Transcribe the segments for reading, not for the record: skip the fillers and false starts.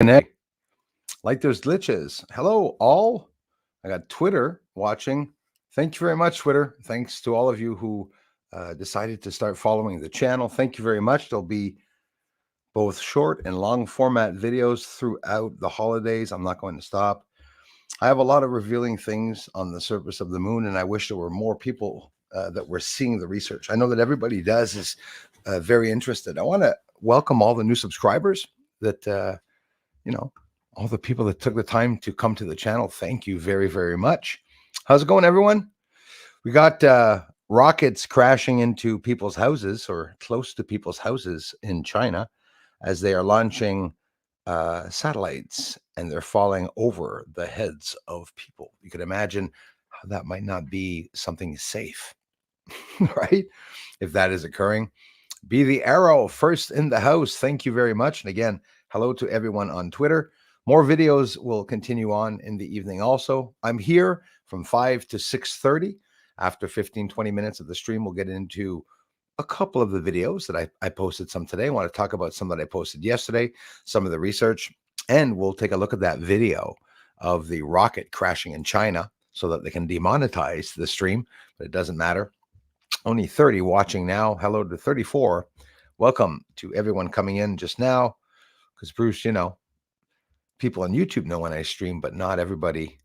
Connect like there's glitches. Hello, all. I got Twitter watching. Thank you very much, Twitter. Thanks to all of you who decided to start following the channel. Thank you very much. There'll be both short and long format videos throughout the holidays. I'm not going to stop. I have a lot of revealing things on the surface of the moon, and I wish there were more people that were seeing the research. I know that everybody is very interested. I want to welcome all the new subscribers that all the people that took the time to come to the channel. Thank you very, very much. How's it going, everyone? We got rockets crashing into people's houses or close to people's houses in China as they are launching satellites, and they're falling over the heads of people. You could imagine how that might not be something safe, right? If that is occurring. Be the arrow first in the house. Thank you very much. And again, hello to everyone on Twitter. More videos will continue on in the evening also. I'm here from 5 to 6:30. After 15-20 minutes of the stream, we'll get into a couple of the videos that I posted some today. I want to talk about some that I posted yesterday, some of the research, and we'll take a look at that video of the rocket crashing in China so that they can demonetize the stream, but it doesn't matter. Only 30 watching now. Hello to 34. Welcome to everyone coming in just now, because Bruce, people on YouTube know when I stream, but not everybody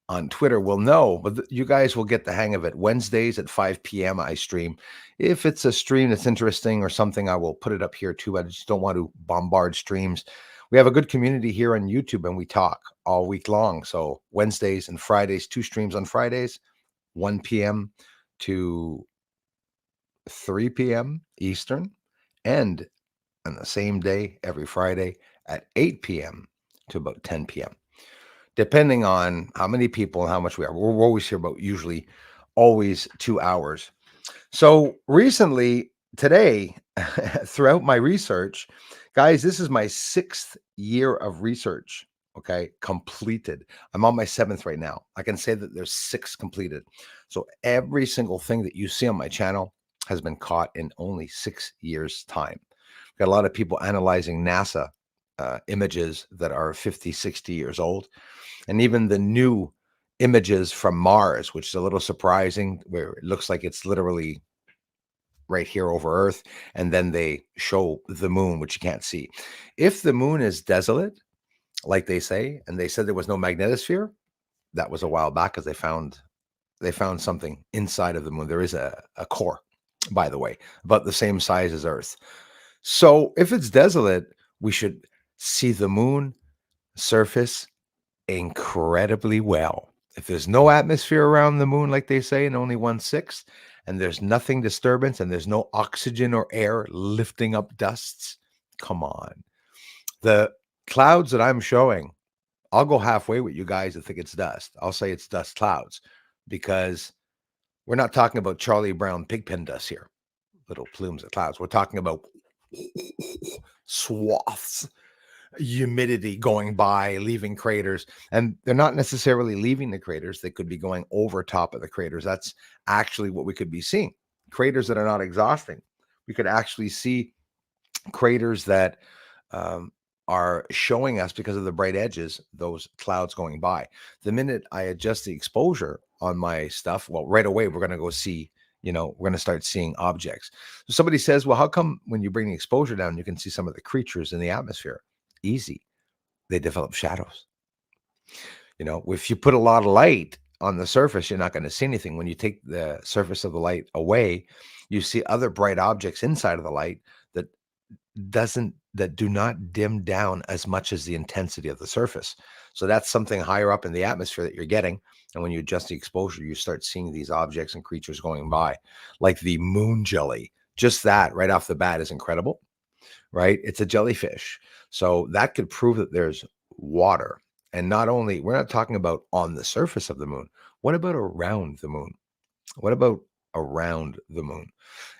on Twitter will know. But you guys will get the hang of it. Wednesdays at 5 p.m. I stream. If it's a stream that's interesting or something, I will put it up here too. I just don't want to bombard streams. We have a good community here on YouTube, and we talk all week long. So Wednesdays and Fridays, 2 streams on Fridays, 1 p.m. to 3 p.m. Eastern, and on the same day every Friday at 8 p.m. to about 10 p.m. Depending on how many people and how much we are. We're always here about usually always 2 hours. So recently, today, throughout my research, guys, this is my 6th year of research, okay, completed. I'm on my 7th right now. I can say that there's 6 completed. So every single thing that you see on my channel has been caught in only 6 years' time. Got a lot of people analyzing NASA images that are 50, 60 years old. And even the new images from Mars, which is a little surprising, where it looks like it's literally right here over Earth. And then they show the moon, which you can't see. If the moon is desolate, like they say, and they said there was no magnetosphere, that was a while back because they found something inside of the moon. There is a core, by the way, about the same size as Earth. So if it's desolate, we should see the moon surface incredibly well. If there's no atmosphere around the moon, like they say, and only 1/6, and there's nothing disturbance, and there's no oxygen or air lifting up dusts, come on. The clouds that I'm showing, I'll go halfway with you guys that think it's dust. I'll say it's dust clouds, because we're not talking about Charlie Brown pigpen dust here, little plumes of clouds. We're talking about swaths, humidity going by, leaving craters. And they're not necessarily leaving the craters. They could be going over top of the craters. That's actually what we could be seeing. Craters that are not exhausting. We could actually see craters that are showing us, because of the bright edges, those clouds going by. The minute I adjust the exposure on my stuff, well, right away, we're going to go see, we're going to start seeing objects. So somebody says, well, how come when you bring the exposure down, you can see some of the creatures in the atmosphere? Easy. They develop shadows. If you put a lot of light on the surface, you're not going to see anything. When you take the surface of the light away, you see other bright objects inside of the light that do not dim down as much as the intensity of the surface. So that's something higher up in the atmosphere that you're getting. And when you adjust the exposure, you start seeing these objects and creatures going by, like the moon jelly. Just that right off the bat is incredible, right? It's a jellyfish. So that could prove that there's water. And not only, we're not talking about on the surface of the moon. What about around the moon? What about around the moon?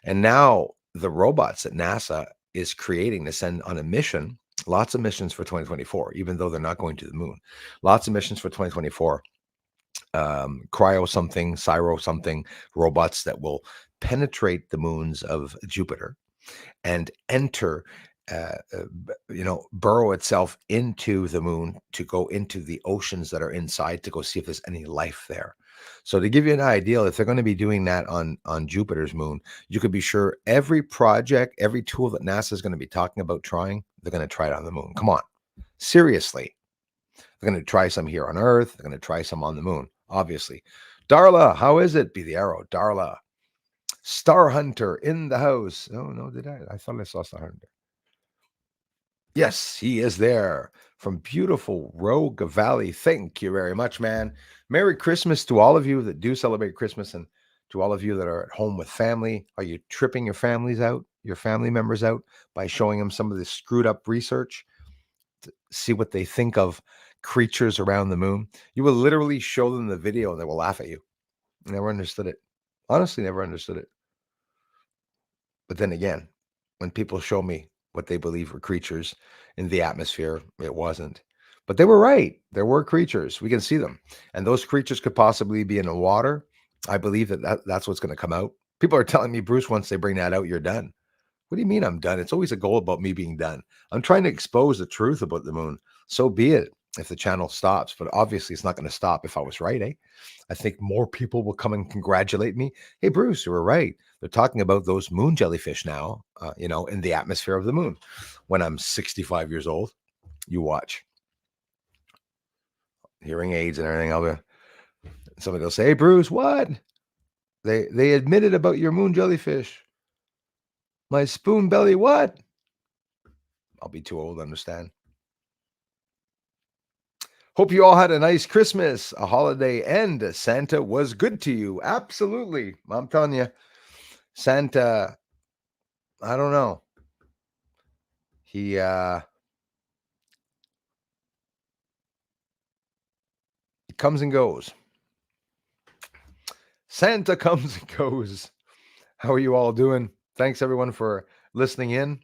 And now the robots that NASA is creating to send on a mission, lots of missions for 2024, even though they're not going to the moon. Lots of missions for 2024. Cryo something, Cyro something, robots that will penetrate the moons of Jupiter and enter burrow itself into the moon to go into the oceans that are inside to go see if there's any life there. So to give you an idea, if they're going to be doing that on Jupiter's moon, you could be sure every project, every tool that NASA is going to be talking about trying, they're going to try it on the moon. Come on, seriously. They're going to try some here on Earth. They're going to try some on the moon, obviously. Darla, how is it? Be the arrow. Darla. Star Hunter in the house. Oh, no, did I? I thought I saw Star Hunter. Yes, he is there from beautiful Rogue Valley. Thank you very much, man. Merry Christmas to all of you that do celebrate Christmas, and to all of you that are at home with family. Are you tripping your families out, your family members out, by showing them some of this screwed up research to see what they think of creatures around the moon? You will literally show them the video and they will laugh at you. Never understood it. Honestly, never understood it. But then again, when people show me what they believe were creatures in the atmosphere, it wasn't. But they were right. There were creatures. We can see them. And those creatures could possibly be in the water. I believe that's what's going to come out. People are telling me, Bruce, once they bring that out, you're done. What do you mean I'm done? It's always a goal about me being done. I'm trying to expose the truth about the moon. So be it if the channel stops. But obviously, it's not going to stop if I was right, eh? I think more people will come and congratulate me. Hey, Bruce, you were right. They're talking about those moon jellyfish now, in the atmosphere of the moon. When I'm 65 years old, you watch. Hearing aids and everything. Somebody will say, hey, Bruce, what? They admitted about your moon jellyfish. My spoon belly, what? I'll be too old to understand. Hope you all had a nice Christmas, a holiday, and Santa was good to you. Absolutely. I'm telling you, Santa, I don't know. He comes and goes. Santa comes and goes. How are you all doing? Thanks, everyone, for listening in.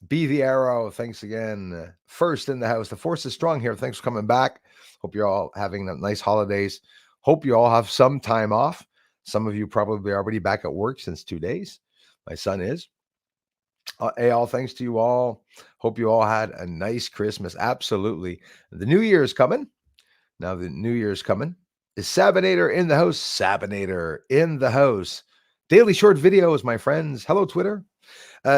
Be the arrow. Thanks again. First in the house. The force is strong here. Thanks for coming back. Hope you're all having nice holidays. Hope you all have some time off. Some of you probably already back at work since 2 days. My son is. Hey, all, thanks to you all. Hope you all had a nice Christmas. Absolutely. The new year is coming. Now the new year is coming. Is Sabinator in the house? Sabinator in the house. Daily short videos, my friends. Hello, Twitter.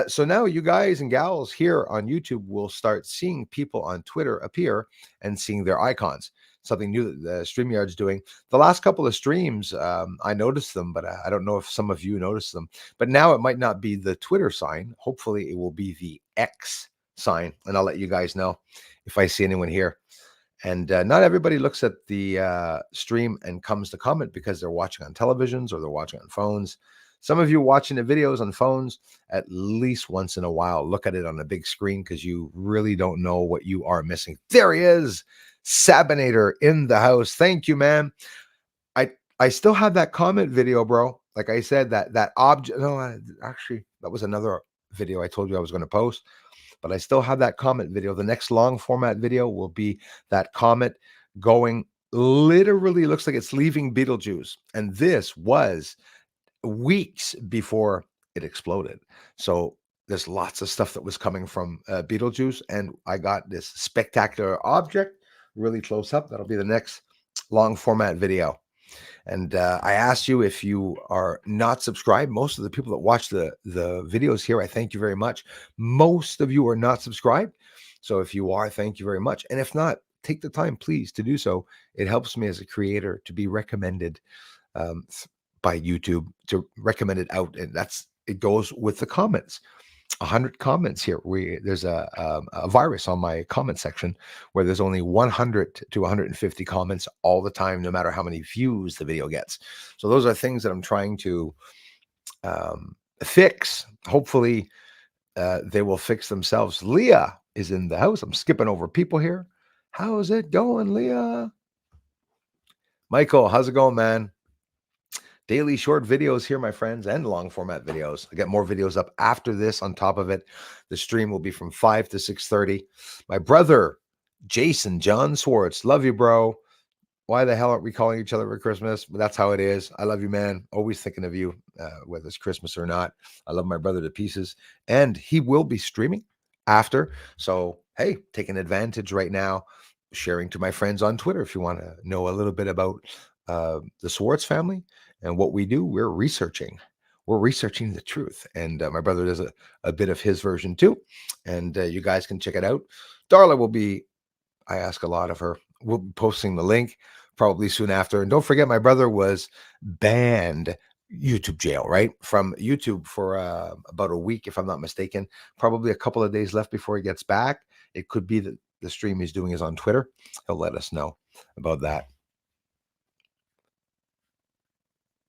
So now you guys and gals here on YouTube will start seeing people on Twitter appear and seeing their icons. Something new that the StreamYard's doing. The last couple of streams, I noticed them, but I don't know if some of you noticed them. But now it might not be the Twitter sign. Hopefully it will be the X sign. And I'll let you guys know if I see anyone here. And not everybody looks at the stream and comes to comment because they're watching on televisions or they're watching on phones. Some of you watching the videos on phones, at least once in a while, look at it on a big screen because you really don't know what you are missing. There he is, Sabinator in the house. Thank you, man. I still have that comment video, bro. Like I said, that object. No, actually, that was another video I told you I was going to post. But I still have that comment video. The next long format video will be that comet going, literally looks like it's leaving Betelgeuse. And this was weeks before it exploded. So there's lots of stuff that was coming from Betelgeuse. And I got this spectacular object really close up. That'll be the next long format video. And I asked you if you are not subscribed. Most of the people that watch the videos here, I thank you very much. Most of you are not subscribed. So if you are, thank you very much. And if not, take the time, please, to do so. It helps me as a creator to be recommended by YouTube, to recommend it out. And it goes with the comments. 100 comments here. There's a virus on my comment section where there's only 100 to 150 comments all the time, no matter how many views the video gets. So those are things that I'm trying to fix. Hopefully they will fix themselves. Leah is in the house. I'm skipping over people here. How's it going, Leah? Michael, how's it going, man? Daily short videos here, my friends, and long format videos. I get more videos up after this on top of it. The stream will be from 5 to 6:30. My brother, Jason John Swartz. Love you, bro. Why the hell aren't we calling each other for Christmas? But that's how it is. I love you, man. Always thinking of you, whether it's Christmas or not. I love my brother to pieces. And he will be streaming after. So, hey, taking advantage right now, sharing to my friends on Twitter. If you want to know a little bit about the Swartz family and what we do, we're researching. We're researching the truth. And my brother does a bit of his version too. And you guys can check it out. Darla will be, I ask a lot of her. We'll be posting the link probably soon after. And don't forget, my brother was banned YouTube jail, right? From YouTube for about a week, if I'm not mistaken. Probably a couple of days left before he gets back. It could be that the stream he's doing is on Twitter. He'll let us know about that.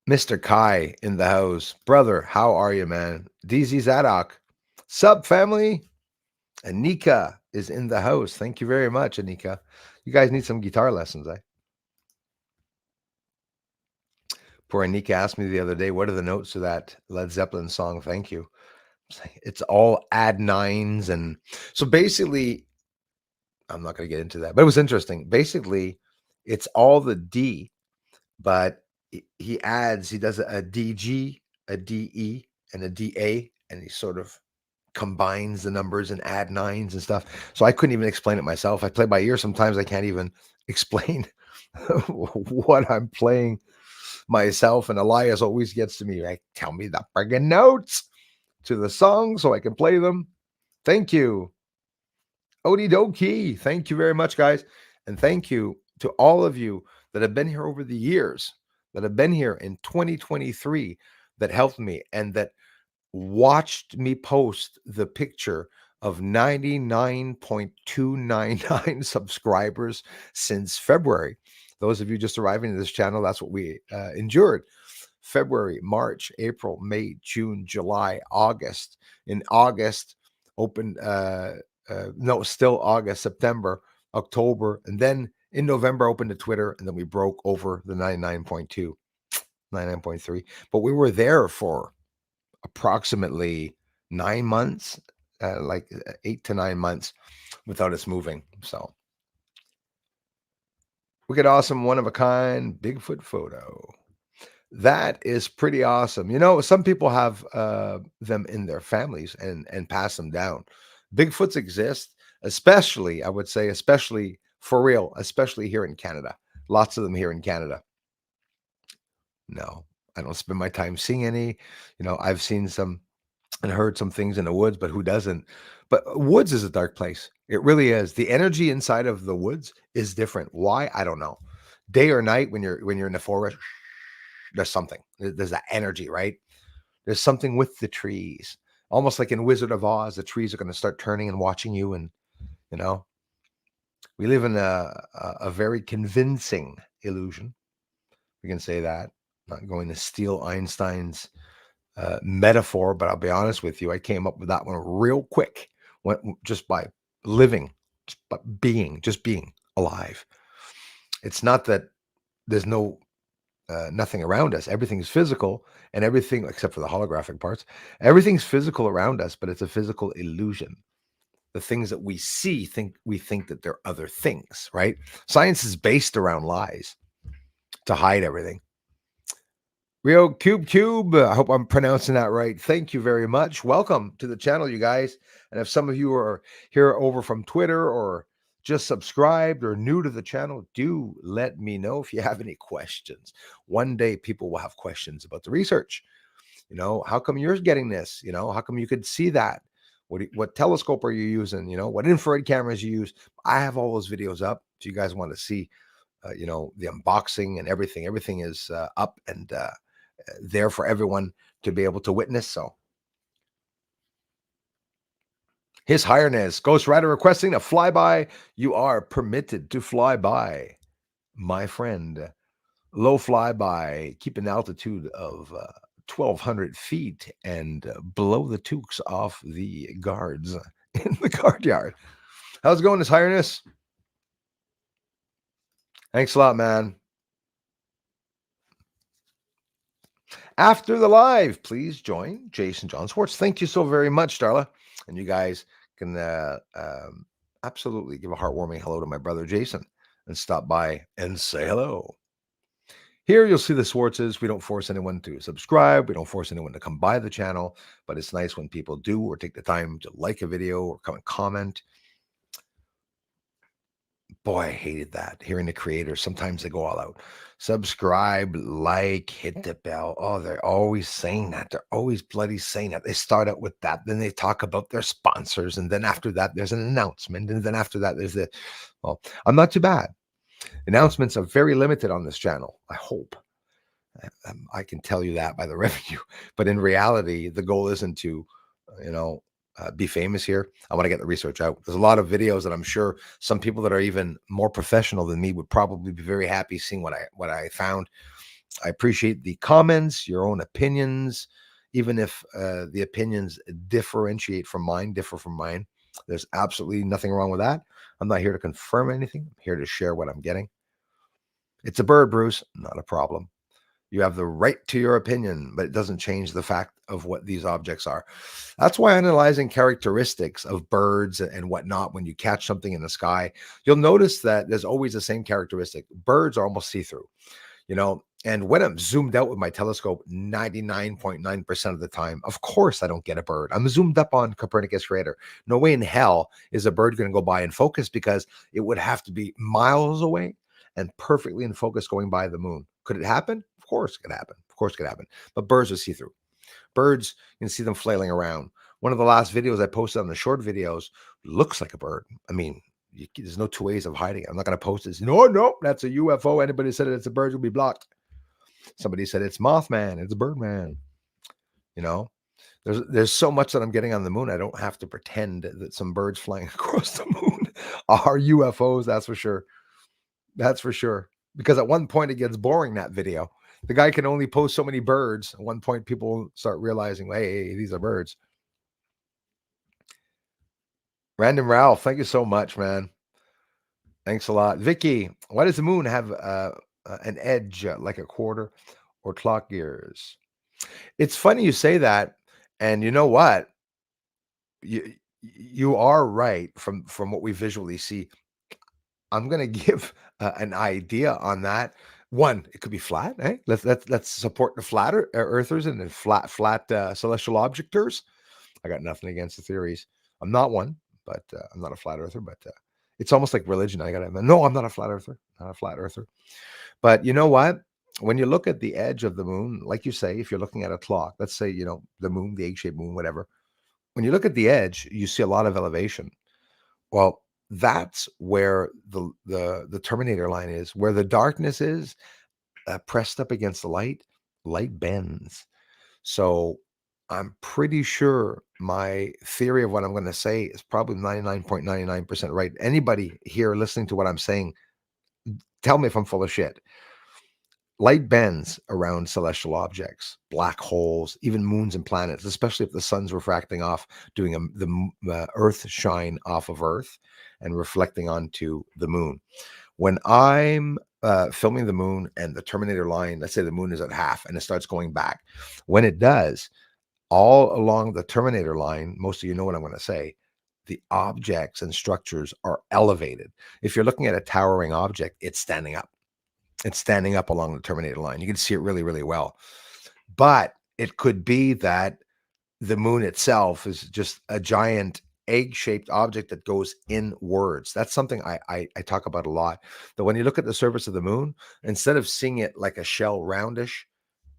Mr. Kai in the house. Brother, how are you, man? DZ Zadok. Sub family. Anika is in the house. Thank you very much, Anika. You guys need some guitar lessons, eh? Poor Anika asked me the other day, what are the notes to that Led Zeppelin song? Thank you. It's all add nines. And so basically, I'm not going to get into that, but it was interesting. Basically, it's all the D, but he does a DG, a DE, and a DA, and he sort of combines the numbers and add nines and stuff. So I couldn't even explain it myself. I play by ear. Sometimes I can't even explain what I'm playing myself. And Elias always gets to me, like, tell me the friggin' notes to the song so I can play them. Thank you. Okie dokie. Thank you very much, guys. And thank you to all of you that have been here over the years, that have been here in 2023, that helped me and that watched me post the picture of 99.299 subscribers since February. Those of you just arriving to this channel, that's what we endured. February, March, April, May, June, July, August. In August, opened, still August, September, October, and then in November, opened to Twitter, and then we broke over the 99.2, 99.3. But we were there for approximately 9 months, 8 to 9 months without us moving. So wicked awesome, one of a kind Bigfoot photo. That is pretty awesome. You know, some people have them in their families and pass them down. Bigfoots exist, especially, I would say, especially for real, especially here in Canada. Lots of them here in Canada. No, I don't spend my time seeing any. You know, I've seen some and heard some things in the woods, but who doesn't? But woods is a dark place. It really is. The energy inside of the woods is different. Why? I don't know. Day or night, when you're in the forest, there's something. There's that energy, right? There's something with the trees. Almost like in Wizard of Oz, the trees are going to start turning and watching you. And you know, we live in a very convincing illusion. We can say that. Not going to steal Einstein's metaphor, but I'll be honest with you, I came up with that one real quick, just by living, just being alive. It's not that there's nothing around us. Everything's physical, and everything except for the holographic parts, everything's physical around us, but it's a physical illusion. The things that we see, we think that they're other things, right? Science is based around lies to hide everything. Rio Cube, I hope I'm pronouncing that right. Thank you very much. Welcome to the channel, you guys. And if some of you are here over from Twitter or just subscribed or new to the channel, do let me know if you have any questions. One day people will have questions about the research. You know, how come you're getting this? You know, how come you could see that? What telescope are you using? You know, what infrared cameras you use? I have all those videos up. If you guys want to see, you know, the unboxing and everything. Everything is up and there for everyone to be able to witness. So His Highness Ghost Rider requesting a flyby. You are permitted to fly by, my friend. Low flyby, keep an altitude of 1,200 feet and blow the toques off the guards in the guard yard. How's it going, His Highness? Thanks a lot, man. After the live, please join Jason John Swartz. Thank you so very much, Darla. And you guys can absolutely give a heartwarming hello to my brother Jason and stop by and say hello. Here you'll see the Swartzes. We don't force anyone to subscribe. We don't force anyone to come by the channel, but it's nice when people do or take the time to like a video or come and comment. Boy, I hated that. Hearing the creators, sometimes they go all out. Subscribe, like, hit the bell. Oh, they're always saying that. They're always bloody saying that. They start out with that. Then they talk about their sponsors. And then after that, there's an announcement. And then after that, there's the, well, I'm not too bad. Announcements are very limited on this channel, I hope. I can tell you that by the revenue. But in reality, the goal isn't to, be famous here. I want to get the research out. There's a lot of videos that I'm sure some people that are even more professional than me would probably be very happy seeing what I found. I appreciate the comments, your own opinions, even if the opinions differ from mine. There's absolutely nothing wrong with that. I'm not here to confirm anything. I'm here to share what I'm getting. It's a bird, Bruce, not a problem. You have the right to your opinion, but it doesn't change the fact of what these objects are. That's why analyzing characteristics of birds and whatnot, when you catch something in the sky, you'll notice that there's always the same characteristic. Birds are almost see-through, and when I'm zoomed out with my telescope 99.9% of the time, of course I don't get a bird. I'm zoomed up on Copernicus crater. No way in hell is a bird going to go by in focus, because it would have to be miles away and perfectly in focus going by the moon. Could it happen? Of course it could happen. Of course it could happen. But birds are see-through. Birds, you can see them flailing around. One of the last videos I posted on the short videos looks like a bird. I mean, there's no two ways of hiding it. I'm not going to post this. No, that's a UFO. Anybody said it's a bird will be blocked. Somebody said it's Mothman. It's Birdman. There's so much that I'm getting on the moon. I don't have to pretend that some birds flying across the moon are UFOs. That's for sure. That's for sure. Because at one point it gets boring, that video. The guy can only post so many birds. At one point, people start realizing, hey, these are birds. Random Ralph, thank you so much, man. Thanks a lot. Vicky, why does the moon have an edge like a quarter or clock gears? It's funny you say that. And you know what? You are right from what we visually see. I'm going to give an idea on that. One, it could be flat. Eh? Let's support the flat earthers and the flat celestial objectors. I got nothing against the theories. I'm not one, but I'm not a flat earther. But it's almost like religion. No, I'm not a flat earther. Not a flat earther. But you know what? When you look at the edge of the moon, like you say, if you're looking at a clock, let's say the moon, the egg-shaped moon, whatever. When you look at the edge, you see a lot of elevation. Well, that's where the terminator line is, where the darkness is pressed up against the light bends. So I'm pretty sure my theory of what I'm going to say is probably 99.99% right. Anybody here listening to what I'm saying, tell me if I'm full of shit. Light bends around celestial objects, black holes, even moons and planets, especially if the sun's refracting off, doing the Earth shine off of Earth and reflecting onto the moon. When I'm filming the moon and the terminator line, let's say the moon is at half and it starts going back. When it does, all along the terminator line, most of you know what I'm going to say, the objects and structures are elevated. If you're looking at a towering object, it's standing up. It's standing up along the terminator line. You can see it really, really well. But it could be that the moon itself is just a giant egg-shaped object that goes inwards. That's something I talk about a lot. That when you look at the surface of the moon, instead of seeing it like a shell roundish,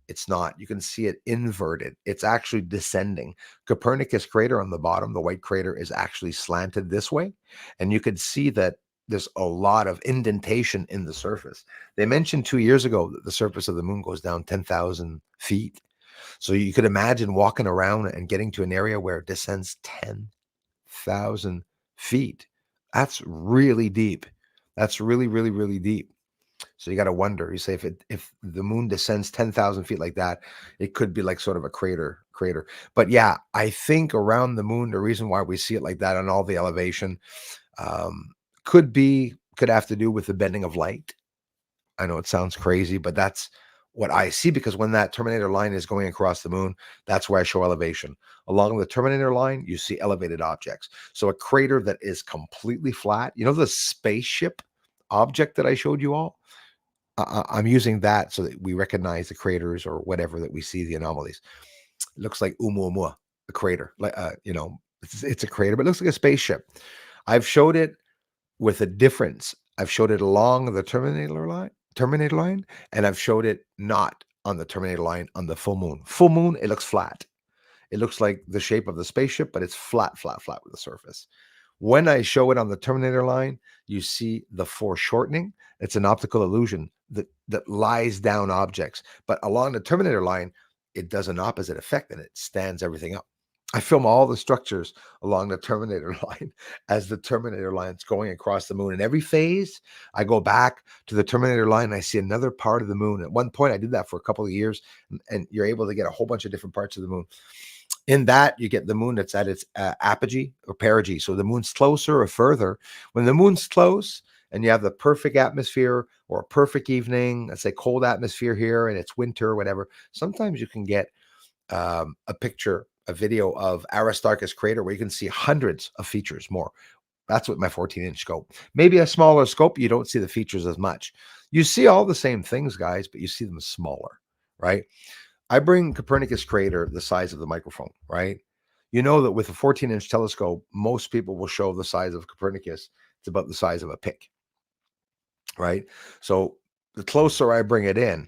it's not. You can see it inverted. It's actually descending. Copernicus crater on the bottom, the white crater, is actually slanted this way. And you could see that there's a lot of indentation in the surface. They mentioned 2 years ago that the surface of the moon goes down 10,000 feet. So you could imagine walking around and getting to an area where it descends 10,000 feet. That's really deep. That's really, really, really deep. So you got to wonder. You say if the moon descends 10,000 feet like that, it could be like sort of a crater. But yeah, I think around the moon, the reason why we see it like that on all the elevation could have to do with the bending of light. I know it sounds crazy, but that's what I see, because when that terminator line is going across the moon, that's where I show elevation. Along the terminator line, you see elevated objects. So a crater that is completely flat, the spaceship object that I showed you all, I'm using that so that we recognize the craters or whatever that we see the anomalies. It looks like Oumuamua, a crater. Like it's a crater, but it looks like a spaceship. I've showed it with a difference. I've showed it along the Terminator line, and I've showed it not on the Terminator line on the full moon. Full moon, it looks flat. It looks like the shape of the spaceship, but it's flat, flat, flat with the surface. When I show it on the Terminator line, you see the foreshortening. It's an optical illusion that lies down objects. But along the Terminator line, it does an opposite effect and it stands everything up. I film all the structures along the Terminator line as the Terminator line's going across the moon. In every phase, I go back to the Terminator line and I see another part of the moon. At one point, I did that for a couple of years, and you're able to get a whole bunch of different parts of the moon. In that, you get the moon that's at its apogee or perigee. So the moon's closer or further. When the moon's close and you have the perfect atmosphere or a perfect evening, let's say cold atmosphere here and it's winter or whatever, sometimes you can get a picture, a video of Aristarchus crater where you can see hundreds of features more. That's what my 14-inch scope. Maybe a smaller scope, you don't see the features as much. You see all the same things, guys, but you see them smaller, right? I bring Copernicus crater the size of the microphone, right? You know that with a 14-inch telescope, most people will show the size of Copernicus. It's about the size of a pick, right? So the closer I bring it in,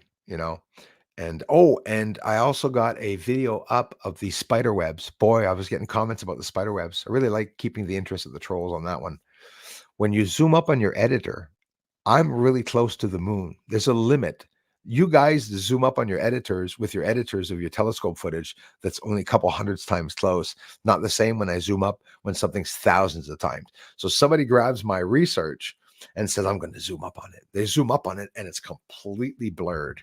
and I also got a video up of the spider webs. Boy, I was getting comments about the spider webs. I really like keeping the interest of the trolls on that one. When you zoom up on your editor, I'm really close to the moon. There's a limit. You guys zoom up on your editors with your editors of your telescope footage that's only a couple hundreds times close. Not the same when I zoom up when something's thousands of times. So somebody grabs my research and says, I'm going to zoom up on it. They zoom up on it and it's completely blurred.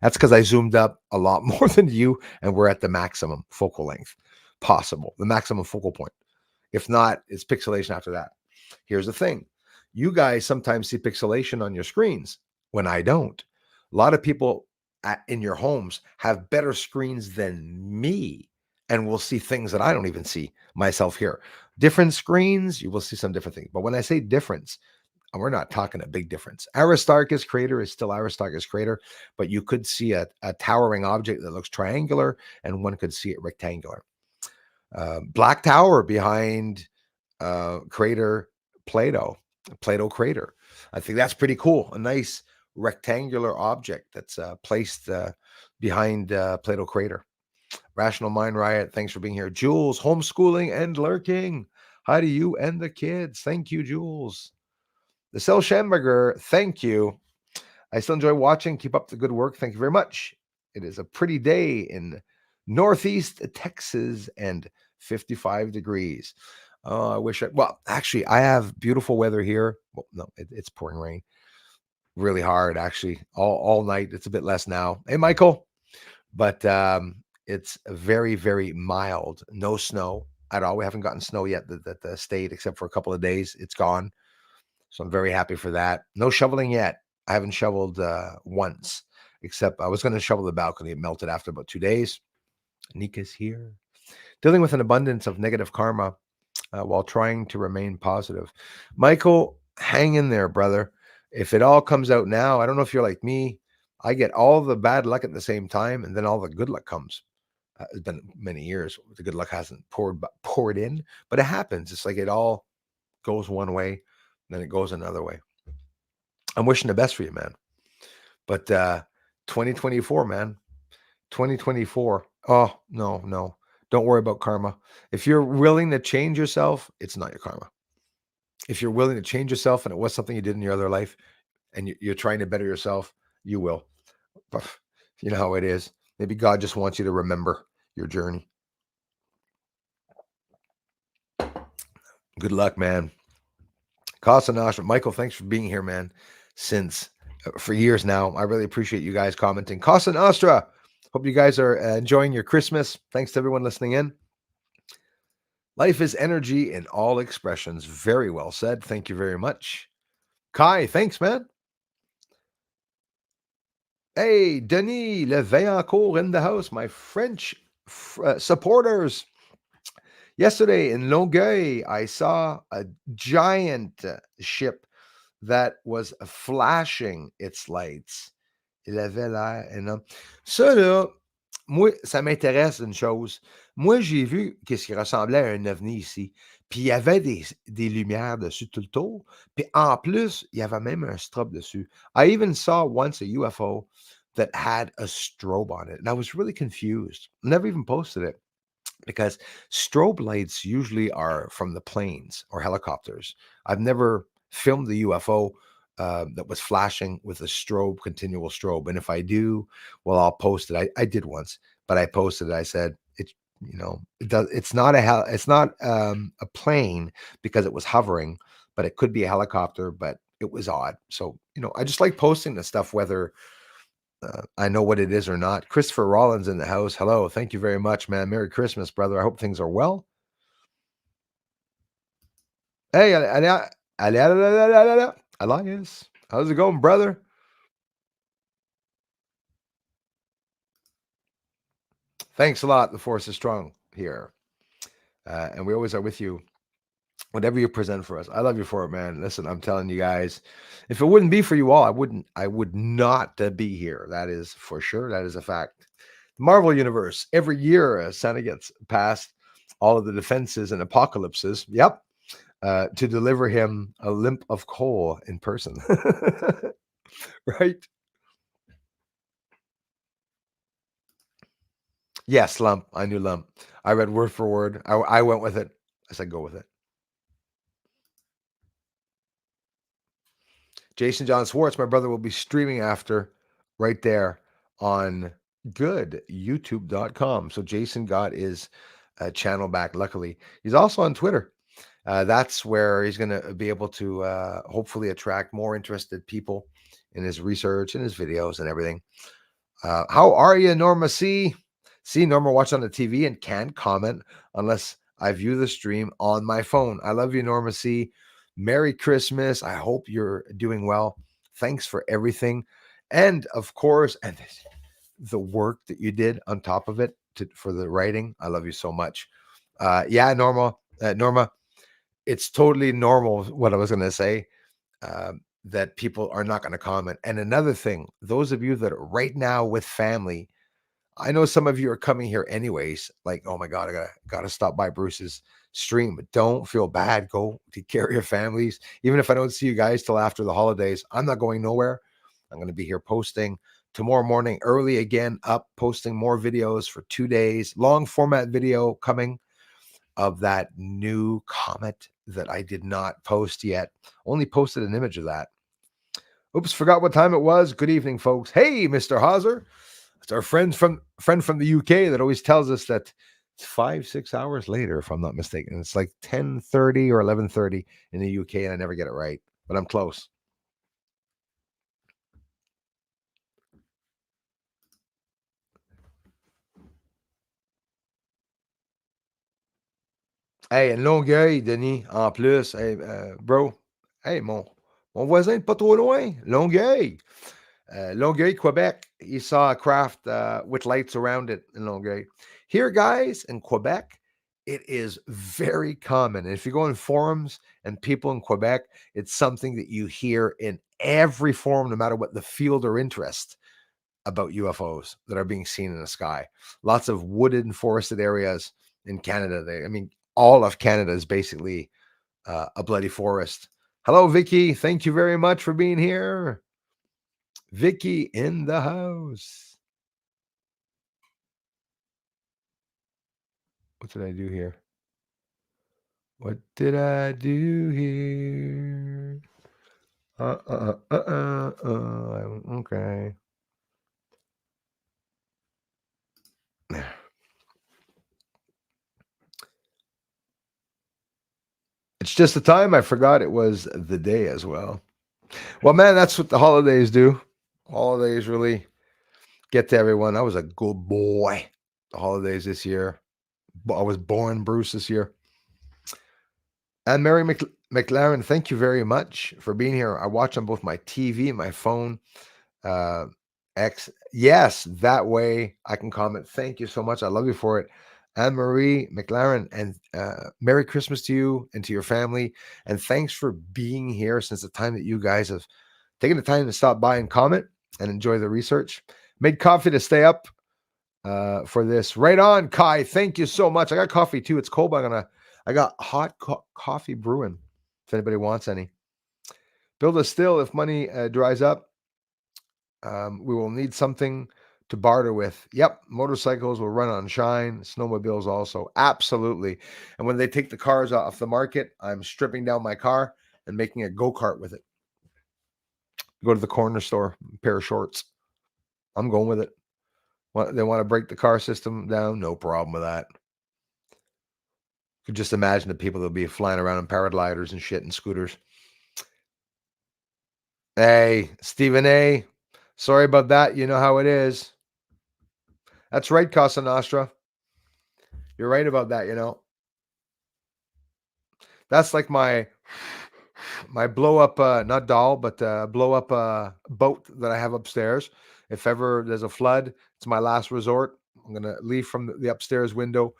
That's because I zoomed up a lot more than you, and we're at the maximum focal length possible, the maximum focal point. If not, it's pixelation after that. Here's the thing. You guys sometimes see pixelation on your screens when I don't. A lot of people in your homes have better screens than me and will see things that I don't even see myself here. Different screens, you will see some different things. But when I say difference, we're not talking a big difference. Aristarchus crater is still Aristarchus crater, but you could see a towering object that looks triangular, and one could see it rectangular. Black Tower behind crater Plato crater. I think that's pretty cool. A nice rectangular object that's placed behind Plato crater. Rational Mind Riot, thanks for being here. Jules, homeschooling and lurking. Hi to you and the kids. Thank you, Jules. The Cell Schamberger, thank you. I still enjoy watching. Keep up the good work. Thank you very much. It is a pretty day in Northeast Texas and 55 degrees. Oh, I wish actually, I have beautiful weather here. Well, no, it's pouring rain really hard, actually, all night. It's a bit less now. Hey, Michael. But it's very, very mild. No snow at all. We haven't gotten snow yet that the state, except for a couple of days. It's gone. So I'm very happy for that. No shoveling yet. I haven't shoveled once, except I was going to shovel the balcony. It melted after about 2 days. Nika's here. Dealing with an abundance of negative karma while trying to remain positive. Michael, hang in there, brother. If it all comes out now, I don't know if you're like me. I get all the bad luck at the same time, and then all the good luck comes. It's been many years. The good luck hasn't poured in, but it happens. It's like it all goes one way, then it goes another way. I'm wishing the best for you, man. But 2024, man. 2024. Oh, no. Don't worry about karma. If you're willing to change yourself, it's not your karma. If you're willing to change yourself and it was something you did in your other life and you're trying to better yourself, you will. You know how it is. Maybe God just wants you to remember your journey. Good luck, man. Casa Nostra. Michael, thanks for being here, man. For years now. I really appreciate you guys commenting. Casa Nostra. Hope you guys are enjoying your Christmas. Thanks to everyone listening in. Life is energy in all expressions. Very well said. Thank you very much. Kai, thanks, man. Hey, Denis Levaillancourt in the house. My French supporters. Yesterday in Longueuil, I saw a giant ship that was flashing its lights. Il avait l'air énorme. Ça, là, moi, ça m'intéresse une chose. Moi, j'ai vu qu'est-ce qui ressemblait à un ovni ici. Puis il y avait des lumières dessus tout le tour. Puis en plus, il y avait même un strobe dessus. I even saw once a UFO that had a strobe on it. And I was really confused. Never even posted it because strobe lights usually are from the planes or helicopters. I've never filmed the UFO that was flashing with a strobe, continual strobe. And if I do, well, I'll post it. I did once, but I posted it. I said it's it does. It's not it's not a plane because it was hovering, but it could be a helicopter. But it was odd. So I just like posting the stuff whether I know what it is or not. Christopher Rollins in the house. Hello. Thank you very much, man. Merry Christmas, brother. I hope things are well. Hey, Elias. How's it going, brother? Thanks a lot. The force is strong here. And we always are with you. Whatever you present for us. I love you for it, man. Listen, I'm telling you guys, if it wouldn't be for you all, I would not be here. That is for sure. That is a fact. The Marvel Universe. Every year, Santa gets past all of the defenses and apocalypses. Yep. To deliver him a limp of coal in person. Right? Yes, lump. I knew lump. I read word for word. I went with it. I said go with it. Jason John Swartz, my brother, will be streaming after right there on good youtube.com. So Jason got his channel back. Luckily, he's also on Twitter. That's where he's going to be able to hopefully attract more interested people in his research and his videos and everything. How are you, Norma C? See, Norma watch on the TV and can't comment unless I view the stream on my phone. I love you, Norma C. Merry Christmas. I hope you're doing well. Thanks for everything. And of course, and the work that you did on top of it for the writing. I love you so much. Yeah, Norma, it's totally normal what I was going to say, that people are not going to comment. And another thing, those of you that are right now with family, I know some of you are coming here anyways, like, oh my God, I gotta stop by Bruce's stream. But don't feel bad. Go take care of your families. Even if I don't see you guys till after the holidays, I'm not going nowhere. I'm going to be here posting tomorrow morning early again, up posting more videos for 2 days. Long format video coming of that new comet that I did not post yet. Only posted an image of that. Oops, forgot what time it was. Good evening, folks. Hey, Mr. Hauser. It's our friend from the UK that always tells us that it's 5-6 hours later, if I'm not mistaken. It's like 10:30 or 11:30 in the UK, and I never get it right, but I'm close. Hey, Longueuil, Denis, en plus. Hey, bro. Hey, mon voisin est pas trop loin. Longueuil. Longueuil, Quebec. He saw a craft with lights around it in Longueuil. Here, guys, in Quebec, it is very common. And if you go in forums and people in Quebec, it's something that you hear in every forum, no matter what the field or interest, about UFOs that are being seen in the sky. Lots of wooded and forested areas in Canada. All of Canada is basically a bloody forest. Hello, Vicky. Thank you very much for being here. Vicky in the house. What did I do here? What did I do here? Okay. It's just the time. I forgot it was the day as well. Well, man, that's what the holidays do. Holidays really get to everyone. I was a good boy. The holidays this year. I was born Bruce this year. And Mary McLaren, thank you very much for being here. I watch on both my TV and my phone. X, yes, that way I can comment. Thank you so much. I love you for it. Anne-Marie McLaren, and Merry Christmas to you and to your family. And thanks for being here since the time that you guys have taken the time to stop by and comment and enjoy the research. Made coffee to stay up for this. Right on, Kai. Thank you so much. I got coffee too. It's cold, but I got hot coffee brewing if anybody wants any. Build a still if money dries up. We will need something to barter with. Yep, motorcycles will run on shine, snowmobiles also. Absolutely. And when they take the cars off the market, I'm stripping down my car and making a go-kart with it. Go to the corner store, pair of shorts. I'm going with it. They want to break the car system down? No problem with that. Could just imagine the people that'll be flying around in paragliders and shit and scooters. Hey, Stephen A. Sorry about that. You know how it is. That's right, Casa Nostra. You're right about that, you know. That's like my blow up not doll, but blow up boat that I have upstairs. If ever there's a flood, it's my last resort. I'm gonna leave from the upstairs window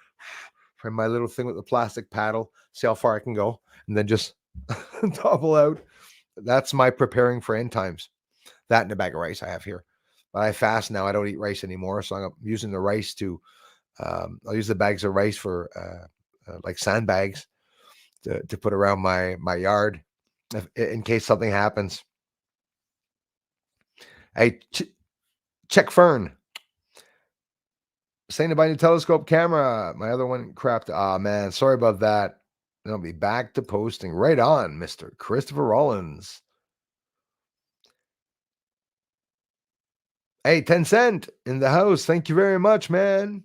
from my little thing with the plastic paddle, see how far I can go, and then just topple out. That's my preparing for end times. That and a bag of rice I have here. But I fast now. I don't eat rice anymore, so I'm using the rice to. I'll use the bags of rice for like sandbags to put around my yard in case something happens. Hey, check Fern. Saying to buy a new telescope camera. My other one crapped. Ah, man. Sorry about that. I'll be back to posting. Right on, Mr. Christopher Rollins. Hey, 10 Cent in the house. Thank you very much, man.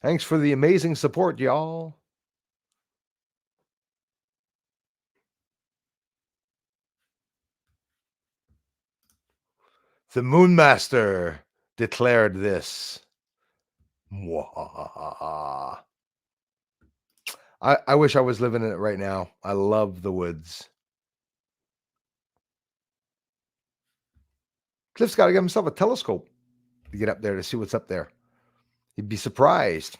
Thanks for the amazing support, y'all. The Moonmaster declared this. I wish I was living in it right now. I love the woods. Cliff's got to get himself a telescope to get up there to see what's up there. He'd be surprised.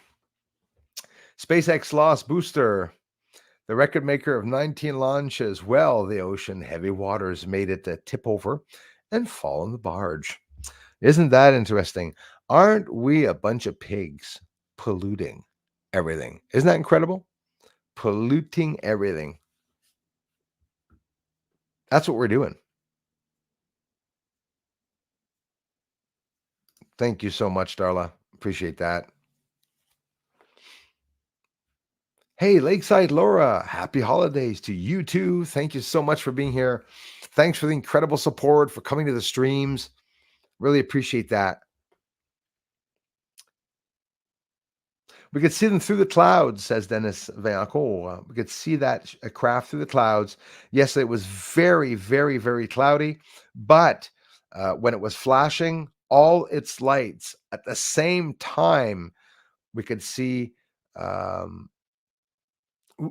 SpaceX lost booster. The record maker of 19 launches. Well, the ocean heavy waters made it tip over and fall on the barge. Isn't that interesting? Aren't we a bunch of pigs polluting everything? Isn't that incredible? Polluting everything. That's what we're doing. Thank you so much, Darla. Appreciate that. Hey, Lakeside Laura, happy holidays to you too. Thank you so much for being here. Thanks for the incredible support, for coming to the streams. Really appreciate that. We could see them through the clouds, says Dennis Vaillancourt. We could see that craft through the clouds. Yes, it was very, very, very cloudy, but when it was flashing all its lights at the same time, we could see,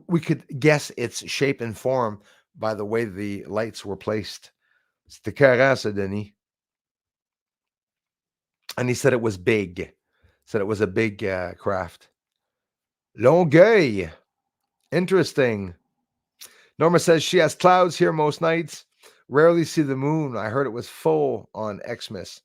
we could guess its shape and form by the way the lights were placed. C'était carré, ça, Denis. And he said it was big. Said it was a big craft. Longueuil. Interesting. Norma says she has clouds here most nights. Rarely see the moon. I heard it was full on Xmas.